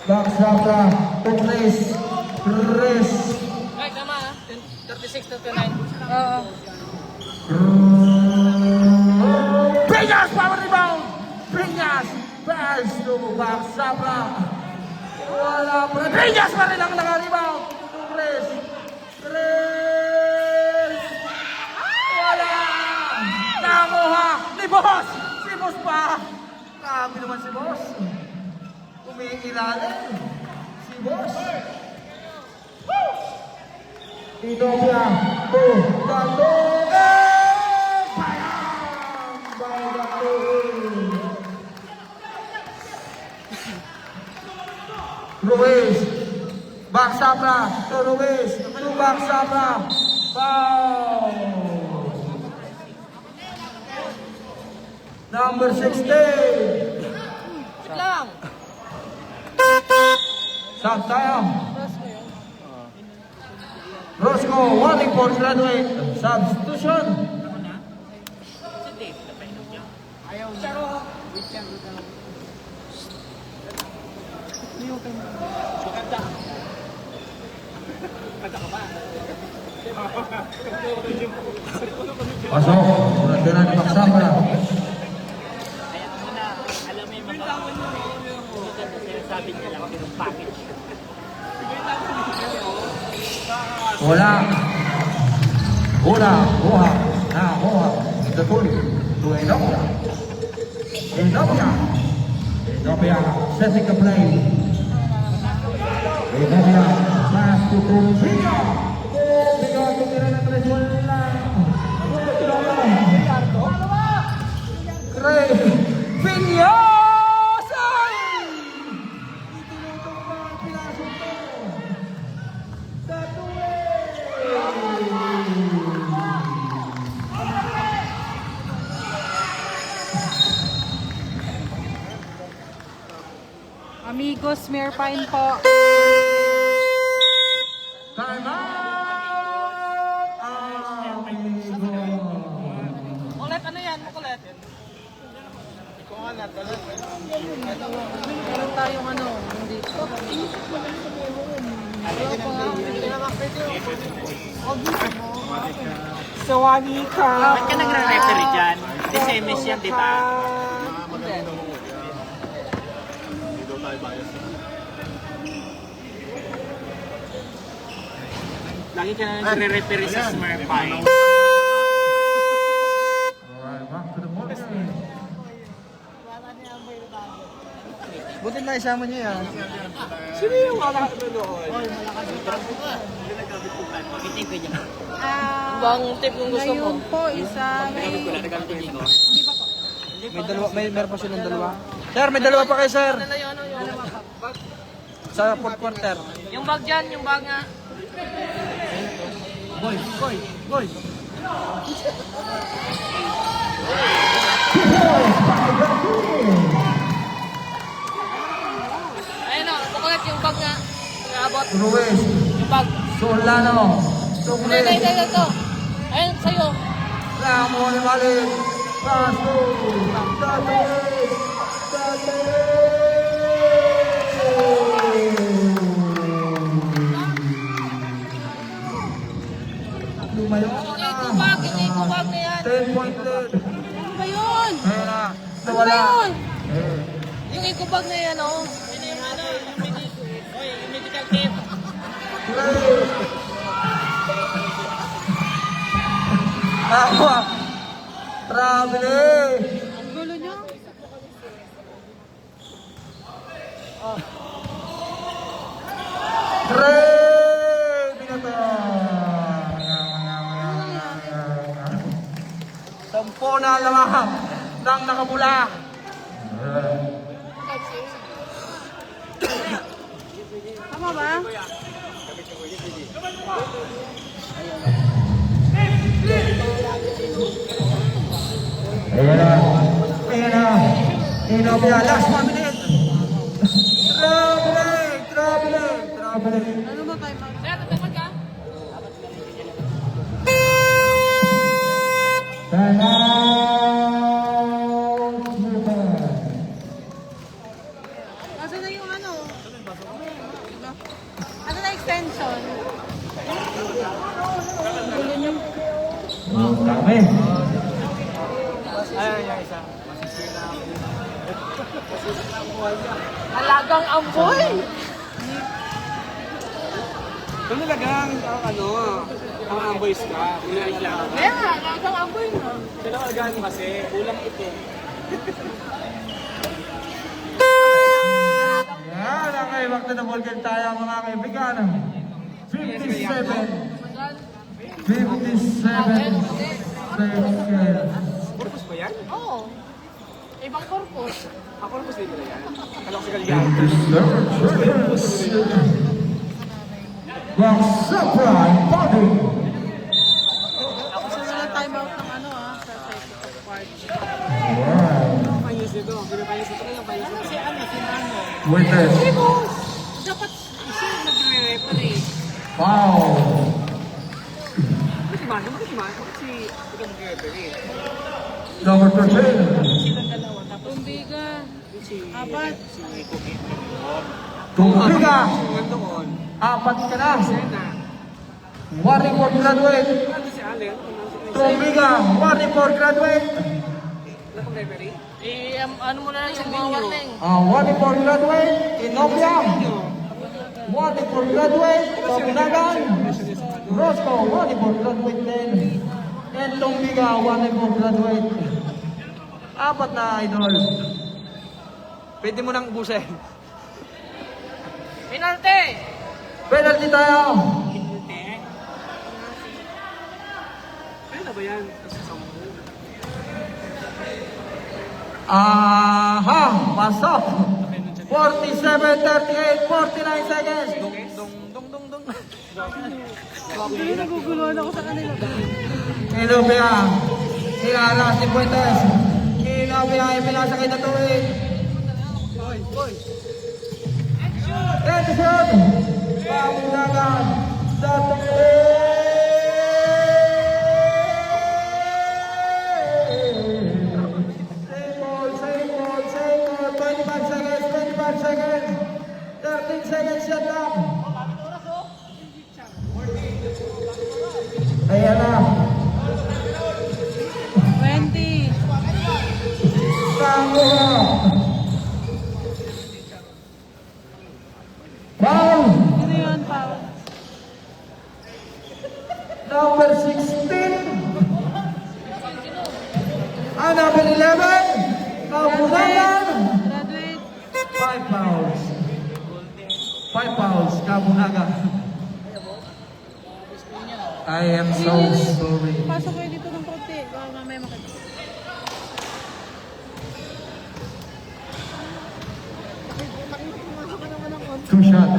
Baksabra, to Chris. Ay, tama ah. 36-39. Oo. Piñas, power rebound. Piñas, pass to Baksabra. Wala pa. Piñas pa rin ang naka-rebound. To Chris. Wala. Nakuha ni Boss. Si Boss pa. Grabe naman si Boss. Umiilalim. Si Boss. Ethiopia. Dato. Ruiz. Baksabra. To Ruiz. To Baksabra. Foul. Number 16. Wait lang. Sub tayo. Cross ko yun. Rosco, warning for graduate. Substitution. Pasok. Muna tira ni Maksama. Kaya muna, alam mo yung mga sinasabi niya lang, pero package. Wala. Bola. Kuha. Nakuha. Itutuloy. To Enopia. Enopia. Enopia. Setting the play. Enopia. Pass to Trujillo. Trujillo. Tumira na tres. Wala. Craig Vinyasa! Itinutong pa ang pinasok ko. Amigos, Mayor Pine po. Time out! Amigo. Ulit, ano yan? Ulit. Meron tayong ano, dito. Sawani ka. Ba't ka nagre-referee dyan? Di semis yan, di ba? Hindi daw tayo bias. Lagi ka na nagre-referee sa Smurfine. Alright, back to the ball game. Buti na isama niya yan. Sino yung mga doon? Hindi ko dyan. Bang tip kung gusto mo? Ngayon po, isa may... Hindi ko na nagamitin ko. Hindi pa po. May dalawa, meron pa silang dalawa. Sir, may dalawa pa kayo, sir. Sa fourth quarter. Yung bag dyan, yung bag nga. Boy, boy, boy. Ayun o, bukulat yung bag nga. Nag-aabot. Ruiz. Yung bag. Solano. Hindi, ito. Ayun, sa'yo. Ramo ni Malik. Paso. Lumayo Yung na. ikubag na yan. 10-point lead. Ano ba yun? Ayun na. Ano ba Nawala. yun? Eh. Yung ikubag na yan, oh. Yun yung ano, yung medical kit. Play. Tawa. Traveling. Ang gulo niyo. Trey Binato. Sampo na lamang ng nakabula. Tama ba? Ayan na. Ayan na. Inopia. Last 1 minute. Traveling. Ano ba tayo mag... Kaya, tatapag ka? Time out. Asa na yung ano? Asa na extension? Gulo niyo. Dami. Alagang amboy! Kung nalagang ang amboys ka, Kaya nga, alagang amboy no? nalagaan mo kasi, ulang ito. Yan ang kaiwag na ball game tayo mga kaibigan. 57 seconds. Purpose ba yan? Oo. Ibang purpose. Ako purpose din nila yan. Akala ko sa Galiano. 57 seconds. From Surprise Party. Gusto na time out ng ano sa second part. Wow. Panyos nito. Pinapanyos ito. Ano si ano? Witness. Dapat siya yung nagre-referee. Wow. Bakit si ito mag-referee? Number 13. Silang dalawa. Tapos Tumbiga. Apat. Tumbiga. Doon. Apat ka na. Sena. Warring for graduate. Ano si Allen? Tombiga, warning for graduate. Ano mo na lang yung mga warning. Warning for graduate, Inopia. Warning for graduate, Kabunagan. Roscoe, warning for graduate din. And Tombiga, warning for graduate. Apat na idol. Pwede mo nang ubusin. Penalty! Penalty tayo. Aha, pasok. 47, 38, 49 seconds. Naguguluhan ako sa kanila. Inopia, Inara, si Puentes. Inopia, ipinasakay na tuwid. Edison, Pamunagan, Same ball, 25 seconds, 25 seconds, 13 seconds shut up. Ayan na. 20. Pamunagan. Foul! Ano yun, Pao? Number 16. Number 11. Kabunagan. Graduate. 5 fouls. 5 fouls, Kabunagan. I am so sorry. Pasok kayo dito ng konti. Baka mamaya makita. Two shot.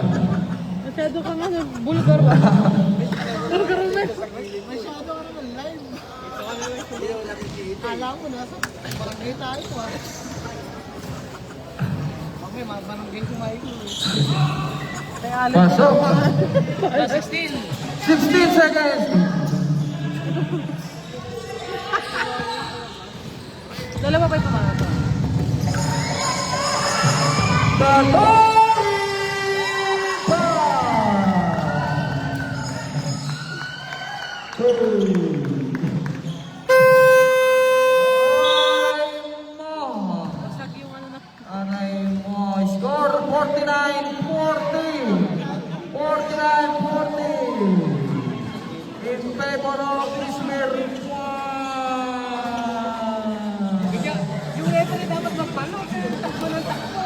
Masyado ka nga bulgar ba? Bulgar na. Alam mo na, barangay tayo ah. Mamaya, barangay kumain ko. Kaya alam Pasok. 16. 16 seconds. Dalawa pa yung pumato. Basag yung ano na. Aray mo. Score 49-40. 49-40. In favor of Ismael Yung referee dapat magpalo. Takbo ng takbo.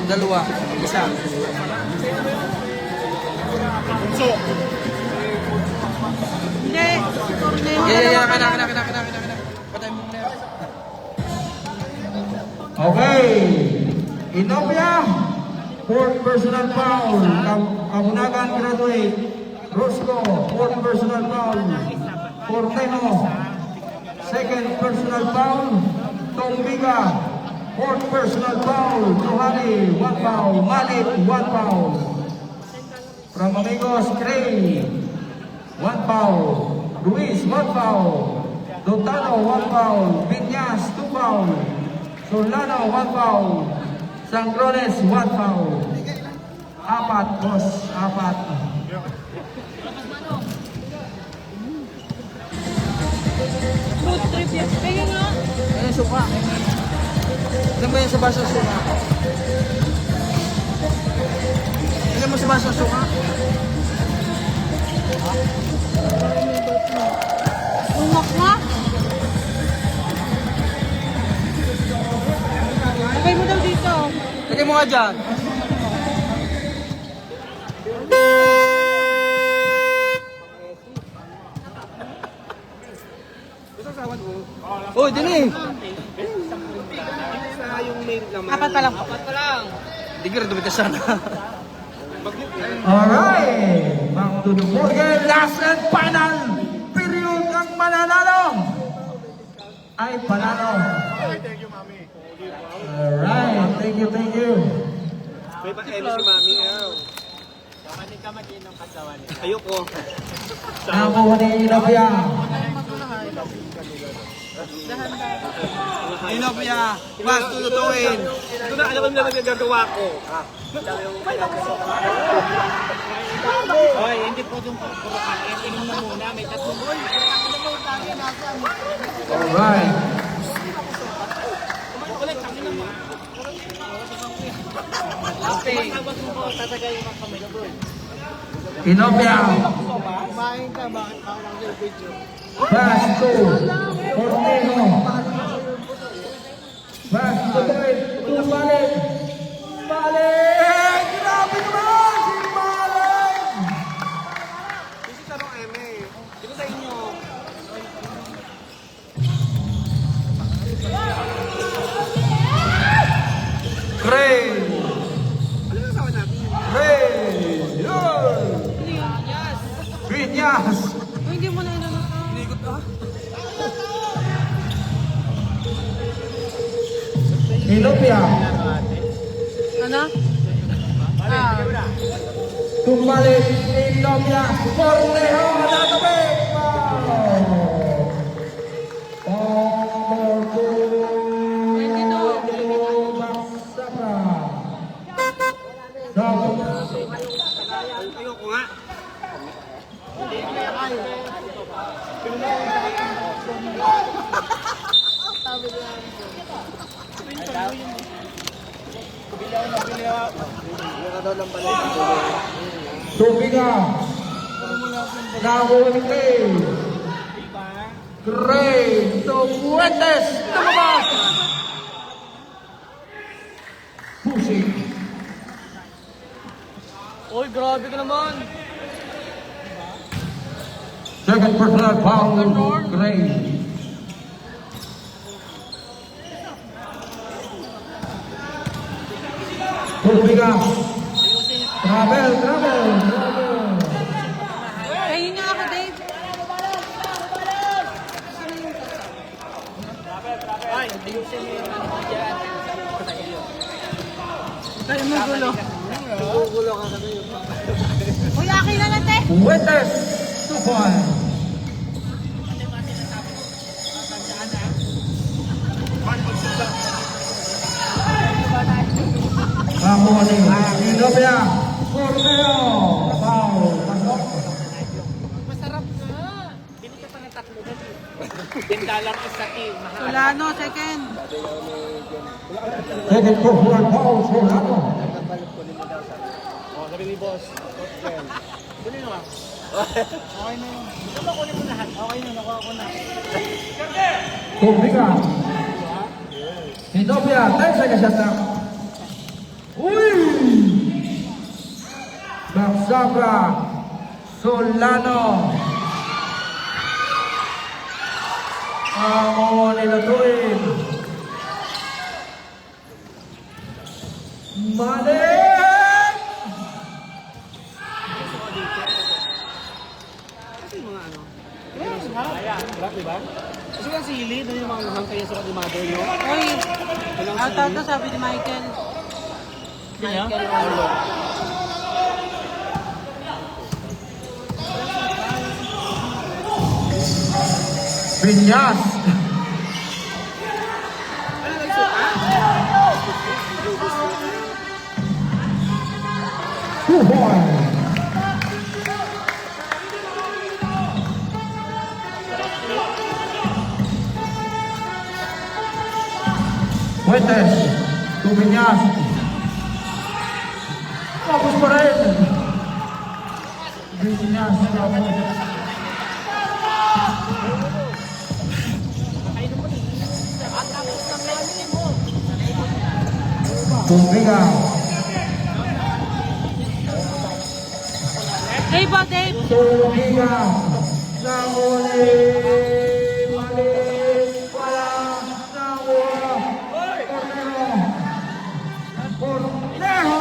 Dalawa, isa. Hindi. Torneo. Kina. Patay mo na. Okay. Inopia. Fourth personal foul. Kabunagan graduate. Roscoe. Fourth personal foul. Corteno. Second personal foul. Tombiga. Fourth personal foul. Johari. 1 foul. Malit. 1 foul. From Amigos, Gray. 1 foul. Luis. 1 foul. Dotano. 1 foul. Vinyas. 2 foul. Solano. 1 foul. Sangrones. 1 foul. 4, boss. 4. Fruit trip yan. Kaya nga. Ayan, suka. Alam mo yan sa baso suka? Alam mo sa baso suka? Umak nga. Lagay mo daw dito. Lagay mo nga dyan. Oh, din eh. Apat pa lang. Hindi ka rin dumita sana. Alright, back to the ballgame. Last and final period. Ang mananalo ay panalo. Alright, thank you, thank you. Kamanin ka mag-inom kasawa nila. Ayoko. Nakuha ni Inopia. Inopia, mas tututuin. Ito na, alam ko na nagagawa ko. Hoy, hindi po yung purukan. Inom na muna. May tatlong boy. Alright. Tapos mo po, tatagay yung mga kamay na bro. Inopia. Kumain ka, bakit parang sa video? Pass to Cornejo. Pass to Lloyd. Balik. Balik! Grabe naman si Balik! Kasi tanong Eme, dito sa inyo. Gray! Ano yung asawa natin? Gray! Yun! Vinyas! Hindi mo na inano. Inikot ka? Inopia. Ano? Ah. Tumbalik Inopia. Cornejo. Natabik! Ayoko nga. Tubiga. Nahuli. Gray. Tubuetes. Lumabas. Pushing. Oy, grabe ka naman. Second personal foul. Gray. Tubiga. Travel. Ayun nga ako, Dave. Ay, ayusin mo yung ano dyan. Kayo magulo. Uy, akin na lang, te. Puetes. 2 points. Mahuli. Inopia. Corneo. Foul. Pasok. Masarap nga. Bili ka pa ng tatlo na din. $10 isa team. Mahal. Solano, second. Second personal foul. Solano. Oh, sabi ni boss. Kunin mo ah. Okay na yun. Ito ba kunin mo lahat? Okay na, nakuha ko na. Tubiga. Inopia. 10 seconds shot na. Uy! Magsabra. Solano. Ang nilutuin. Balik! Kasi yung mga ano? Black, diba? Kasi yung sili, doon yung mga hang kayo sa kadimado nyo. Uy, out to sabi ni Michael. Michael. Vinyas. Two points. Fuentes. Tu Vinyas. Vamos por él. Vinyas. Tubiga. Dave, oh, Dave. Tubiga. Nahuli. Mali. Wala. Nakuha. Cornero. Cornejo.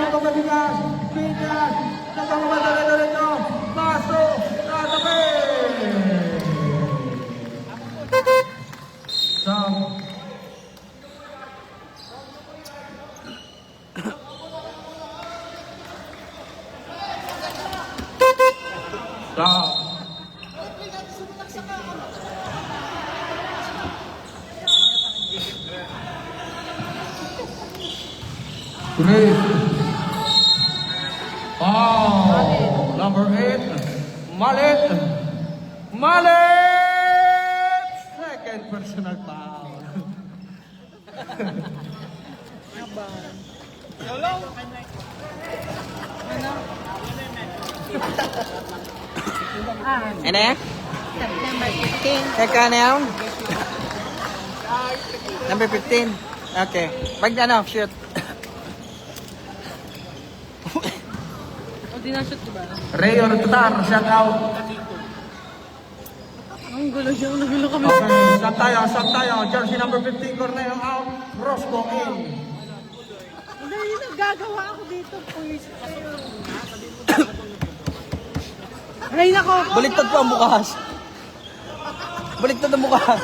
Ito ka Vinyas. Vinyas. Nagkakamadala ito. Paso. Natabi. Sam. Chris. Oh, number 8. Malit. Malit! Second personal foul. Ano yan? Teka na yun? Number 15. Okay. Pag ano, shoot. O, di na-shoot, diba? Rayo Tatar, shout out. Ang gulo siya. Nagulo kami. Okay, shot tayo. Jersey number 15, Corneo out. Roscoe in. Hindi, yun ang gagawa ako dito. Puwis kayo. Aray na ko. Baliktad ko ang bukas. Baliktad ang bukas.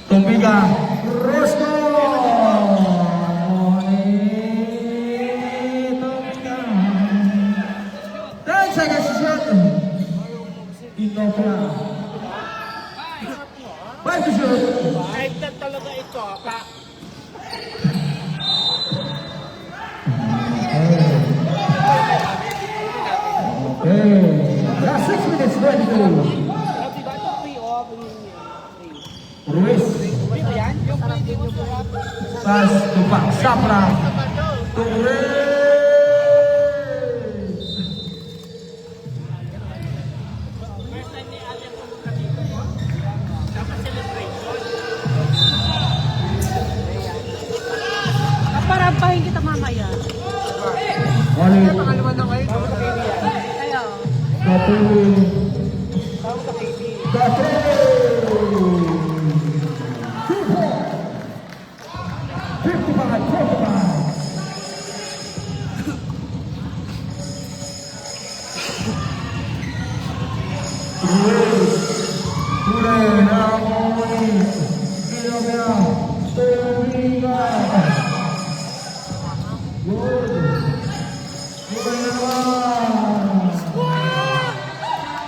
Tumbiga. Roscoe. Seconds to shoot. Innova. 5 to shoot. Kahit na talaga ito, pa. Okay. Last 6 minutes, 22. Ruiz. Pass to Pak Sapra. To Ruiz. Paparampahin kita mamaya. Walit. Kaya. Gatuloy. Gatuloy. 55.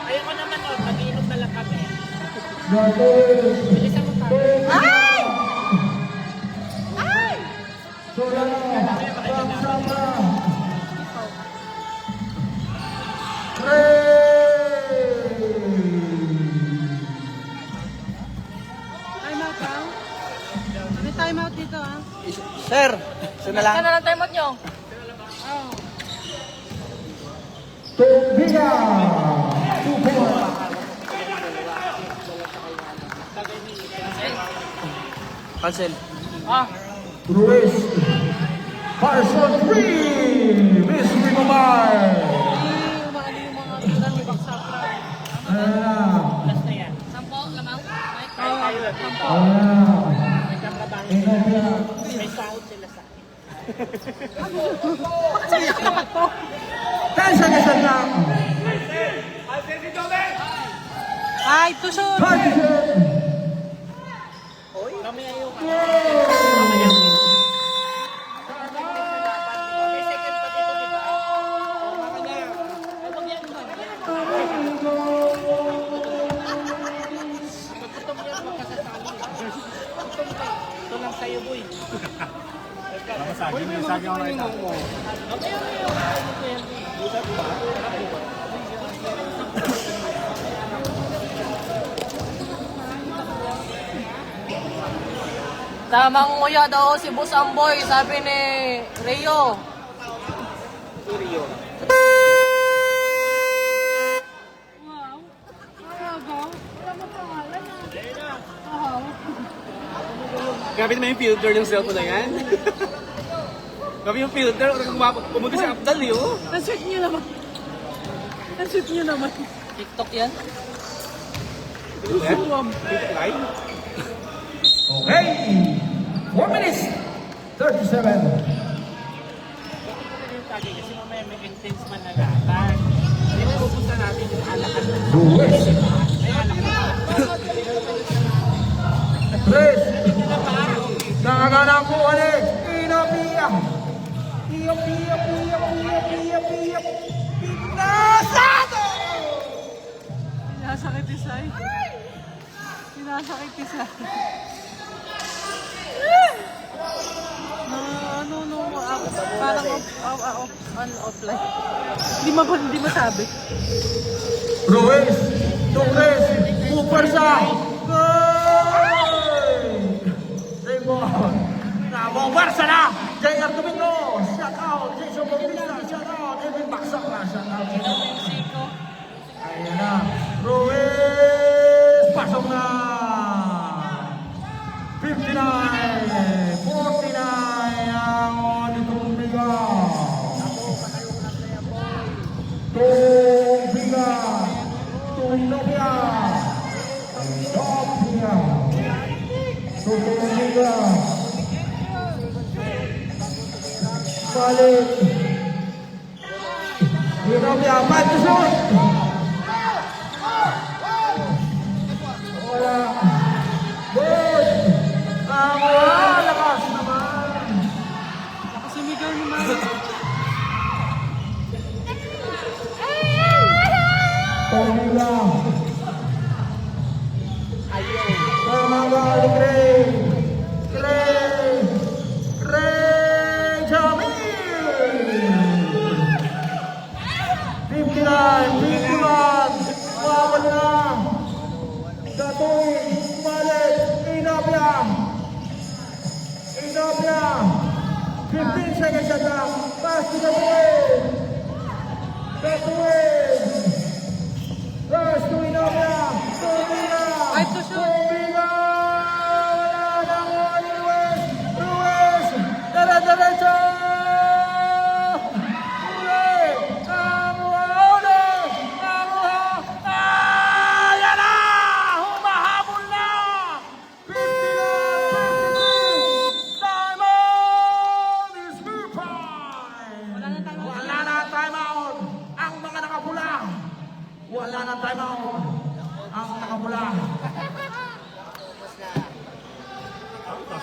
Ayoko naman o, mag-iinom na lang kami. Ay! Ay! Time out lang. May time out dito ah. Sir, isa na lang. Ano lang time out nyo? Oh. Tumbiga. 2 points. Cancel. Ruiz. Carson 3. Miss Ribamar. Umaali yung mga tunan ni Baksapra. Last na yan. Sampo, lamang. Sampo. May sahod sila sa akin. 10 seconds lang. Ay, tusod! Kami ayaw ka. May second pa dito, di ba? Pagkutom yan, magkasasali. Ito lang sa'yo, boy. Tamang nguya daw si Boss Amboy, sabi ni Rio. Wow. Wala mo pangalan ah. Grabe naman yung filter ng cellphone na yan. Grabe yung filter. Pumunta si Abdal yun. Nasweet niyo naman. Nasweet niyo naman. TikTok yan? Okay. 4 minutes. 37. Kasi mamaya may intense man na laban. Hindi na pupunta natin yung alakan. Ruiz. Tres. Nakagana po ulit. Pinapia. Pia. Pinasado! Sinasakit isay. Sinasakit isay. parang offline. Hindi masabi. Ruiz, Torres, Pupersa, goal! Save ball. Nabong Barca na! J.R. Domingo, shout out! Jason Bautista, shout out! Edwin Baksak na, shout out! Ayan na, Ruiz, pasok na! 59, 49 ang Tumbiga. Tumbiga. Tumbiga. Tumbiga. Tumbiga. Balik. Tumbiga, 5 to shoot. Wala. Good. Lakas naman. Nakasumigaw ni Mama. Tumbiga. Pamagali Gray. Gray Jamil. 59, 51. Wawal na. Gatoy. Balik. Inapya. 15 seconds at lang. Pass to the win. Pass to Inapya. Tumbiga. 5 to shoot. Tumbiga. Wala na mo ni Ruiz. Diretso. Ayan na. Humahabol na. 59-53. Diamond is Burpine. Wala na timeout. Ang mga nakapula. Wala na timeout. Ang nakapula.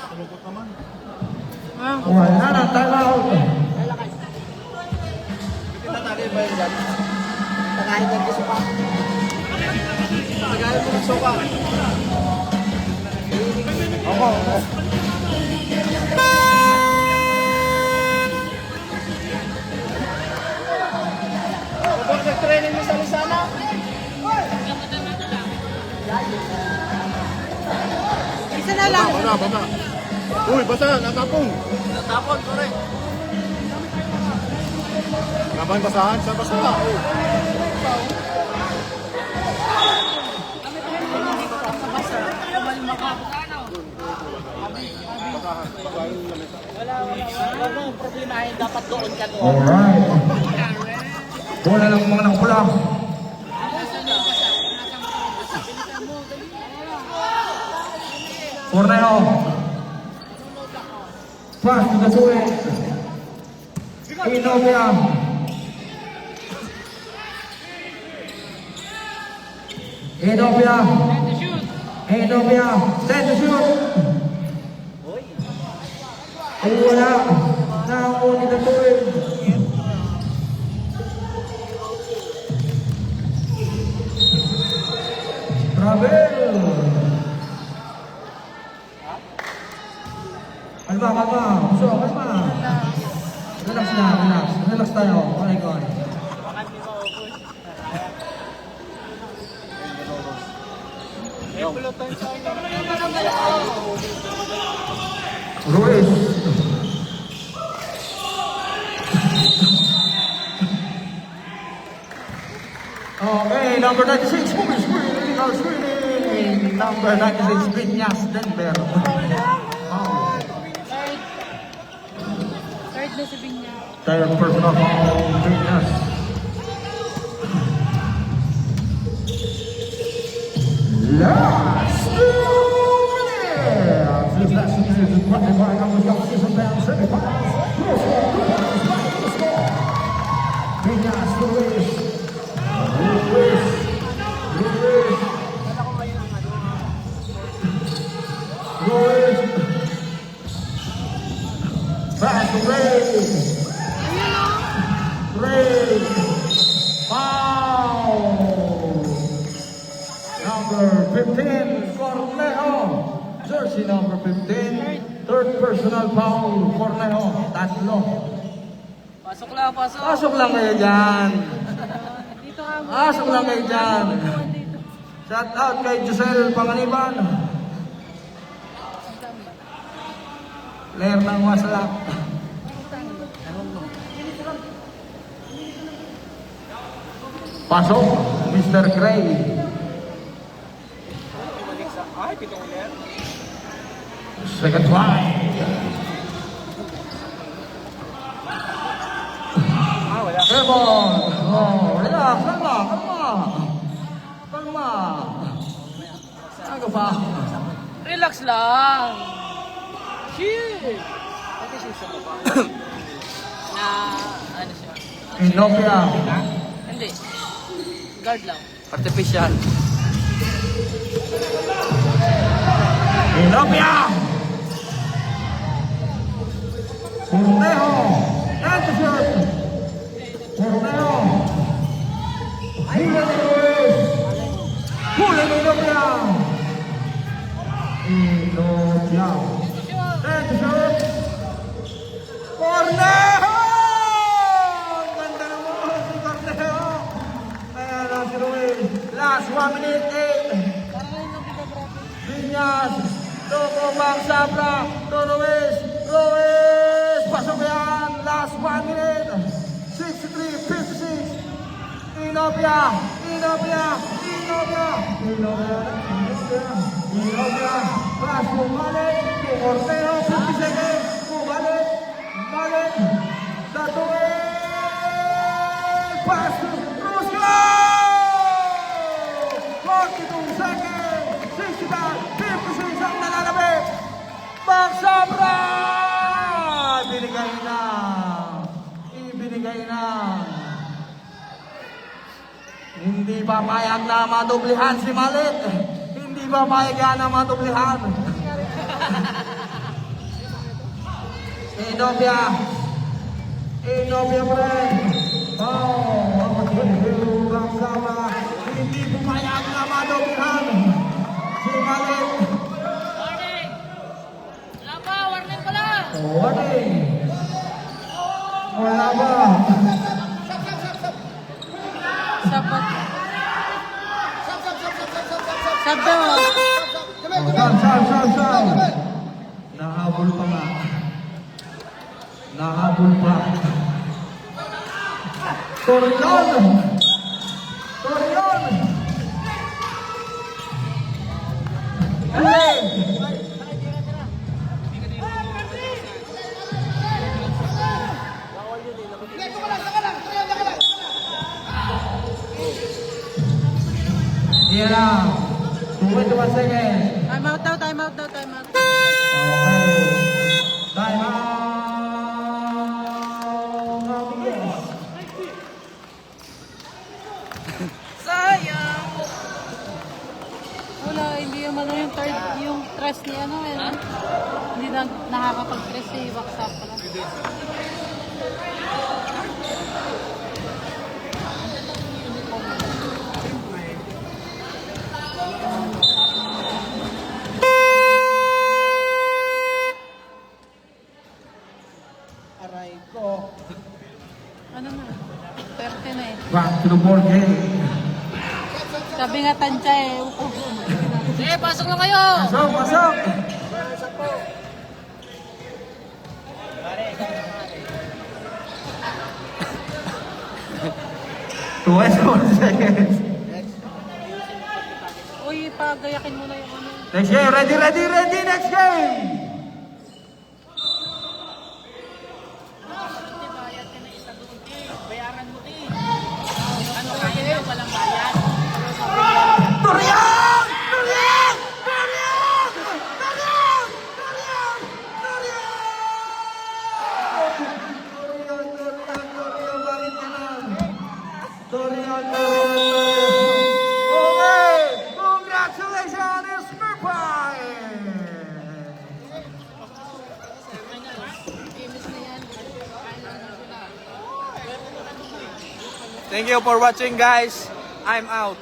Kalungkot naman. Wala na timeout. Tagahin ka gusto pa. Tagahin mo ng soka. Ako. Kapag nag-training mo sa Lisana? Isa na lang. Baba. Uy, basa, natapong. Natapon, correct. Laban basahan, sa basa. Huwag mo problemahin, dapat doon ka doon. Alright. Wala lang mga nakapula. Corneo. Pass to the Suez. Inopia. Inopia. 10 to shoot. Wala. Nakakuni na Suez. Travel. Kalma. So, kalma. Relax na, relax. Relax tayo. Okay, go. Ruiz. Okay, number 96, screening. Number 96, Vinyas Denver. Oh. Third na si Binya. Third personal foul, Vinyas. Last 2 minutes. This last 2 minutes is brought to you by Kamusta Season Band Semifinals. Vinyas, Ruiz. Pass to Ray. Foul. Number 15, Cornejo. Jersey number 15. Third personal foul, Cornejo. Tatlo. Pasok lang, pasok. Pasok lang kayo dyan. Dito ka. Pasok lang kayo dyan. Shout out kay Giselle Panganiban. Player ng Wasalak. Pasok, Mr. Gray. Second try. Ebon. Oh, relax, kalma. Ano pa? Relax lang. Chill. Na, ano siya? Inopia. Hindi. Guard lang. Artificial. Inopia. Cornejo. Anderson. Cornejo. Miguel Ruiz. Julen Inopia. Inopia. Anderson. Cornejo. Ganda naman si Cornejo. Ayan ang si Ruiz. Last 1 minute 8. Viñas, Toko Bang Sabra, Ruiz, pasok yan, last 1 minute, 63-56, Inopia, last bumalik, Corteo, 50 seconds, bumalik, Tatuel, pass to Rusco, 42 seconds, 65, 56 ang nalalabit. Bang Sabra! Ibinigay na. Hindi ba payag na madublihan si Malit? Hindi ba payag na madublihan? Inopia pa rin. Bang Sabra. Hindi pumayag na madublihan si Malit. Warning! Wala ba? Sabat. Sabat. Saan. Nahabol pa nga. Torion! Hey! Iya lang. 21 seconds. Time out daw. Okay. Time out. Sayang. Wala, hindi yung yung stress ni ano eh. No? Hindi na nakakapag-stress eh. WhatsApp pa lang. Aray ko. Ano na? 30 na eh. Back to the board game. Sabi nga tansya eh. Upo. Eh, pasok na kayo! Pasok! One seconds. Uy, pagayakin mo na yung ano. Next game, ready, next game! Bayaran mo din. Ano kaya yan? Walang bayad. Torion! Okay! Congratulations, Spurpie! Thank you for watching, guys. I'm out.